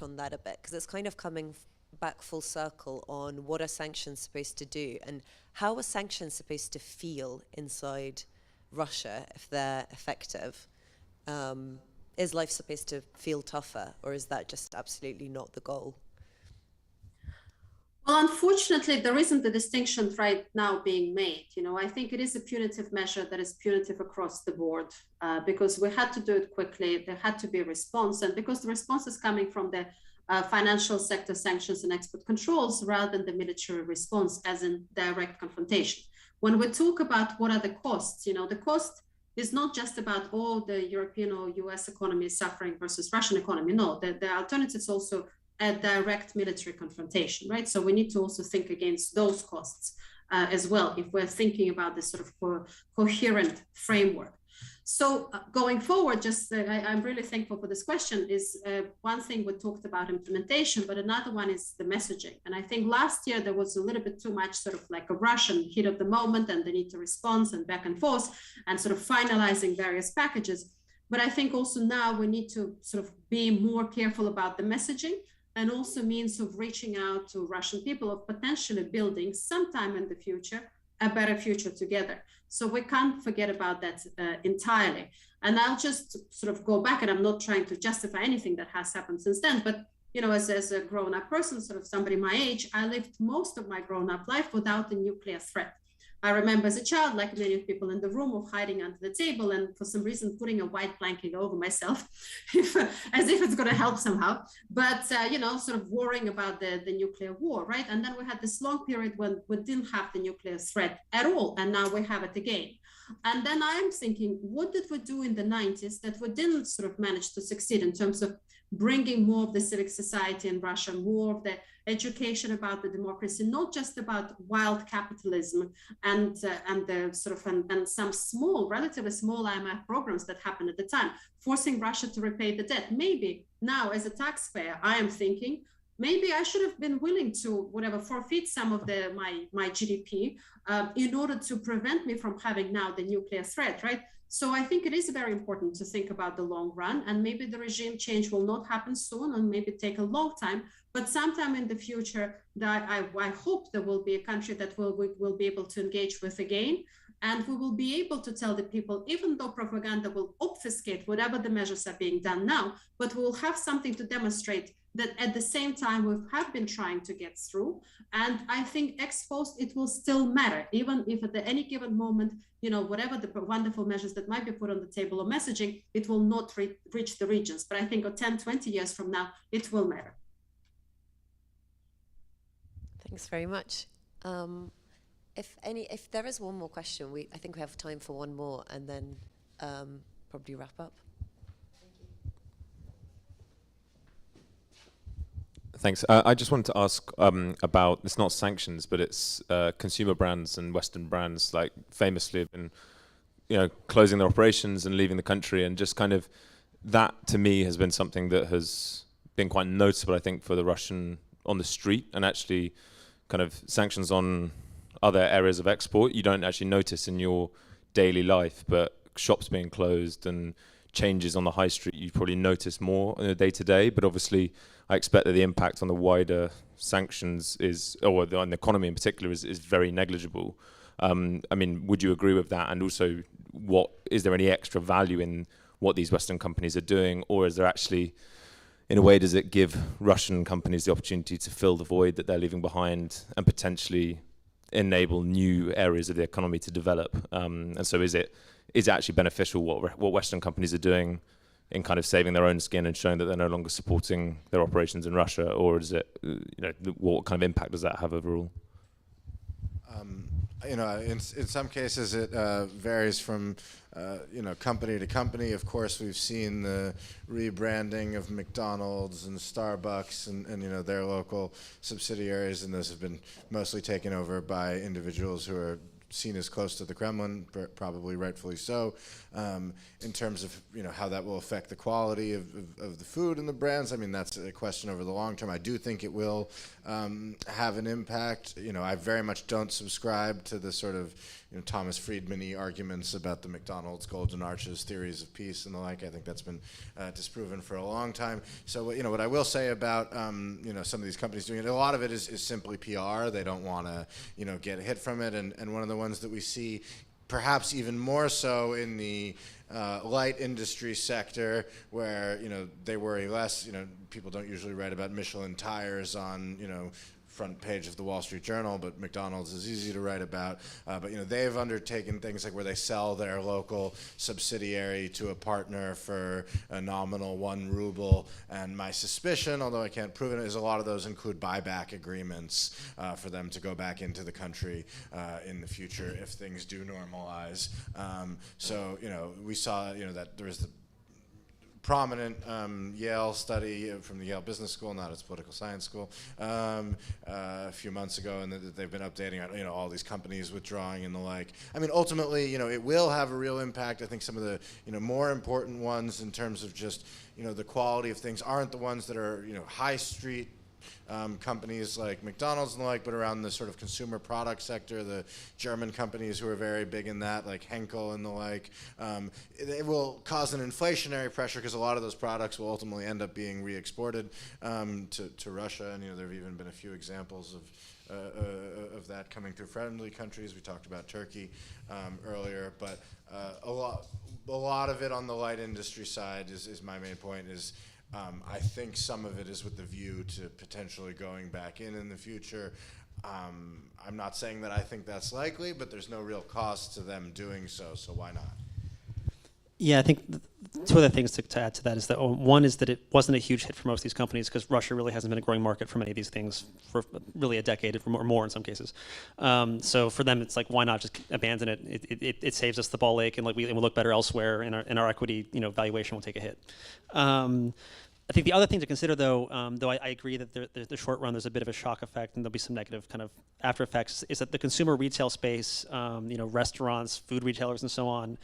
on that a bit? Because it's kind of coming back full circle on what are sanctions supposed to do, and how are sanctions supposed to feel inside Russia if they're effective? Is life supposed to feel tougher, or is that just absolutely not the goal? Well, unfortunately, there isn't the distinction right now being made. You know, I think it is a punitive measure that is punitive across the board because we had to do it quickly. There had to be a response. And because the response is coming from the financial sector sanctions and export controls rather than the military response as in direct confrontation. When we talk about what are the costs, you know, the cost is not just about all the European or US economy suffering versus Russian economy. No, the alternatives also a direct military confrontation, right? So we need to also think against those costs as well, if we're thinking about this sort of coherent framework. So going forward, just I'm really thankful for this question, is one thing we talked about implementation, but another one is the messaging. And I think last year there was a little bit too much sort of like a rush and heat of the moment and the need to respond and back and forth and sort of finalizing various packages. But I think also now we need to sort of be more careful about the messaging, and also means of reaching out to Russian people, of potentially building sometime in the future a better future together. So we can't forget about that entirely. And I'll just sort of go back, and I'm not trying to justify anything that has happened since then, but you know, as a grown-up person, sort of somebody my age, I lived most of my grown-up life without a nuclear threat. I remember as a child, like many people in the room, of hiding under the table and for some reason putting a white blanket over myself, as if it's going to help somehow. But, you know, sort of worrying about the nuclear war, right? And then we had this long period when we didn't have the nuclear threat at all. And now we have it again. And then I'm thinking, what did we do in the 90s that we didn't sort of manage to succeed in terms of bringing more of the civic society in Russia, more of the education about the democracy, not just about wild capitalism and the sort of and some small, relatively small IMF programs that happened at the time, forcing Russia to repay the debt. Maybe now, as a taxpayer, I am thinking maybe I should have been willing to forfeit some of my GDP in order to prevent me from having now the nuclear threat, right? So I think it is very important to think about the long run, and maybe the regime change will not happen soon and maybe take a long time, but sometime in the future, that I hope there will be a country that we will be able to engage with again. And we will be able to tell the people, even though propaganda will obfuscate whatever the measures are being done now, but we will have something to demonstrate that at the same time we have been trying to get through. And I think ex post, it will still matter, even if at any given moment, you know, whatever the wonderful measures that might be put on the table or messaging, it will not reach the regions. But I think 10, 20 years from now, it will matter. Thanks very much. If there is one more question, I think we have time for one more, and then probably wrap up. Thanks. I just wanted to ask about, it's not sanctions, but it's consumer brands and Western brands, like famously have been, you know, closing their operations and leaving the country, and just kind of that to me has been something that has been quite noticeable, I think, for the Russian on the street, and actually kind of sanctions on other areas of export you don't actually notice in your daily life, but shops being closed and changes on the high street you probably notice more on a day-to-day. But obviously I expect that the impact on the wider sanctions is, or on the economy in particular, is very negligible. I mean, would you agree with that? And also, what is there any extra value in what these Western companies are doing, or is there actually, in a way, does it give Russian companies the opportunity to fill the void that they're leaving behind and potentially enable new areas of the economy to develop? And so is it actually beneficial what Western companies are doing in kind of saving their own skin and showing that they're no longer supporting their operations in Russia, or is it, what kind of impact does that have overall? In some cases it varies from company to company. Of course, we've seen the rebranding of McDonald's and Starbucks and their local subsidiaries, and those have been mostly taken over by individuals who are seen as close to the Kremlin, probably rightfully so, in terms of how that will affect the quality of the food and the brands. I mean, that's a question over the long term. I do think it will have an impact. I very much don't subscribe to the sort of Thomas Friedman-y arguments about the McDonald's Golden Arches theories of peace and the like. I think that's been disproven for a long time. So what I will say about some of these companies doing it, a lot of it is simply PR. They don't want to get a hit from it. And one of the ones that we see, perhaps even more so in the light industry sector, where they worry less. People don't usually write about Michelin tires on front page of the Wall Street Journal, but McDonald's is easy to write about. But they've undertaken things like where they sell their local subsidiary to a partner for a nominal 1 ruble. And my suspicion, although I can't prove it, is a lot of those include buyback agreements for them to go back into the country in the future if things do normalize. So we saw that there was the prominent Yale study from the Yale Business School, not its political science school, a few months ago, and that they've been updating on all these companies withdrawing and the like. I mean, ultimately, it will have a real impact. I think some of the more important ones in terms of just the quality of things aren't the ones that are high street companies like McDonald's and the like, but around the sort of consumer product sector, the German companies who are very big in that, like Henkel and the like, it will cause an inflationary pressure because a lot of those products will ultimately end up being re-exported to Russia, and there have even been a few examples of that coming through friendly countries. We talked about Turkey earlier, but a lot of it on the light industry side is my main point. I think some of it is with the view to potentially going back in the future. I'm not saying that I think that's likely, but there's no real cost to them doing so why not? Yeah, I think two other things to add to that is that one is that it wasn't a huge hit for most of these companies because Russia really hasn't been a growing market for many of these things for really a decade or more in some cases. So for them, it's like, why not just abandon it? It saves us the ball ache, and we'll look better elsewhere, and our equity valuation will take a hit. I think the other thing to consider, though I agree that the short run there's a bit of a shock effect and there'll be some negative kind of after effects, is that the consumer retail space, restaurants, food retailers, and so on,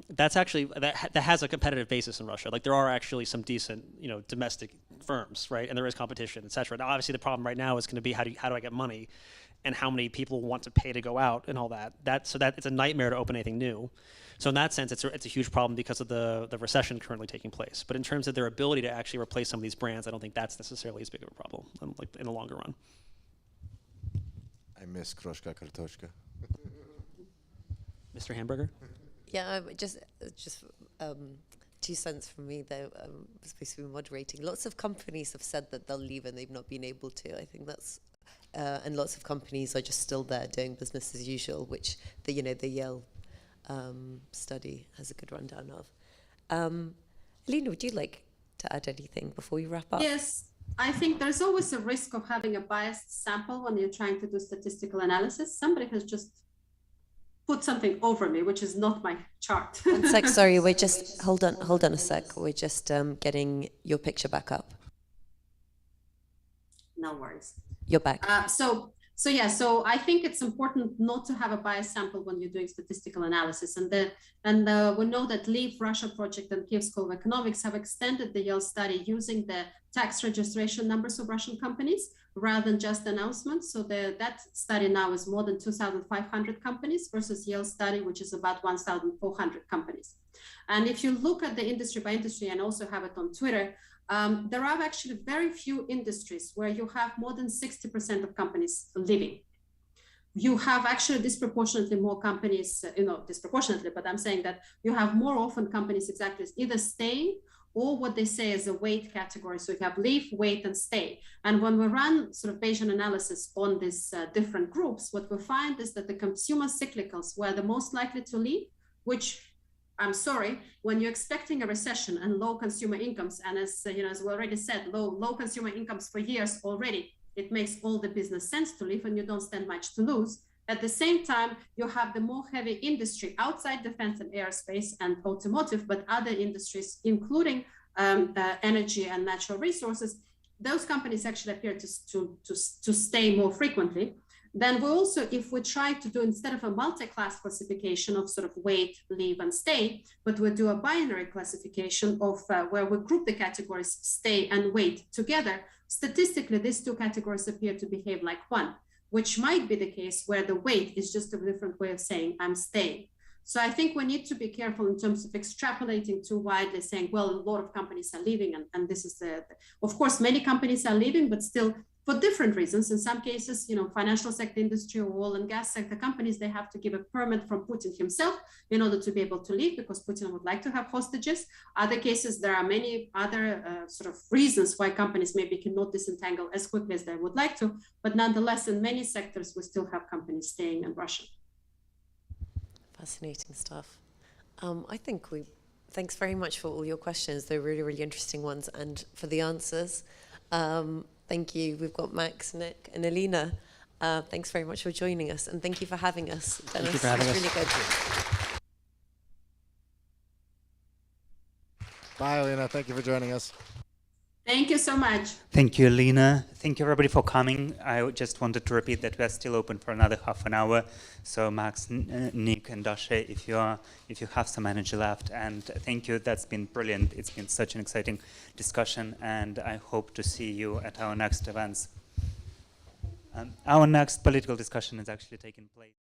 that's actually that has a competitive basis in Russia. Like there are actually some decent domestic firms, right, and there is competition, etc. Now, obviously, the problem right now is going to be how do I get money, and how many people want to pay to go out and all that. So it's a nightmare to open anything new. So in that sense, it's a huge problem because of the recession currently taking place. But in terms of their ability to actually replace some of these brands, I don't think that's necessarily as big of a problem, in the longer run. I miss Kroshka Kartoshka. Mr. Hamburger? Yeah, just 2 cents from me, though, supposed to be moderating. Lots of companies have said that they'll leave and they've not been able to. I think that's, and lots of companies are just still there doing business as usual, which the Yale study has a good rundown of. Elina, would you like to add anything before we wrap up? Yes, I think there's always a risk of having a biased sample when you're trying to do statistical analysis. Somebody has just put something over me, which is not my chart. 1 sec, sorry, we're just, hold on a sec. We're just getting your picture back up. No worries. You're back. So I think it's important not to have a biased sample when you're doing statistical analysis. And we know that Leave Russia Project and Kiev School of Economics have extended the Yale study using the tax registration numbers of Russian companies rather than just announcements. So that study now is more than 2,500 companies versus Yale study, which is about 1,400 companies. And if you look at the industry by industry and also have it on Twitter, there are actually very few industries where you have more than 60% of companies leaving. you have actually disproportionately more companies, disproportionately, but I'm saying that you have more often companies exactly either staying or what they say is a weight category. So you have leave, wait, and stay. And when we run sort of Bayesian analysis on these different groups, what we find is that the consumer cyclicals were the most likely to leave, which I'm sorry, when you're expecting a recession and low consumer incomes, and as we already said, low consumer incomes for years already, it makes all the business sense to leave and you don't stand much to lose. At the same time, you have the more heavy industry outside defense and aerospace and automotive, but other industries, including energy and natural resources, those companies actually appear to stay more frequently. Then we also, if we try to do, instead of a multi-class classification of sort of wait, leave, and stay, but we do a binary classification of where we group the categories stay and wait together, statistically, these two categories appear to behave like one, which might be the case where the wait is just a different way of saying I'm staying. So I think we need to be careful in terms of extrapolating too widely, saying, well, a lot of companies are leaving, and this is of course, many companies are leaving, but still for different reasons. In some cases, financial sector industry or oil and gas sector companies, they have to give a permit from Putin himself in order to be able to leave because Putin would like to have hostages. Other cases, there are many other sort of reasons why companies maybe cannot disentangle as quickly as they would like to, but nonetheless, in many sectors, we still have companies staying in Russia. Fascinating stuff. I think thanks very much for all your questions. They're really, really interesting ones, and for the answers. Thank you. We've got Max, Nick, and Elina. Thanks very much for joining us, and thank you for having us. Dennis, thank you for having us. Really good. Bye, Elina. Thank you for joining us. Thank you so much. Thank you, Elina. Thank you, everybody, for coming. I just wanted to repeat that we are still open for another half an hour. So, Max, Nick, and Dasha, if you have some energy left, and thank you. That's been brilliant. It's been such an exciting discussion, and I hope to see you at our next events. Our next political discussion is actually taking place.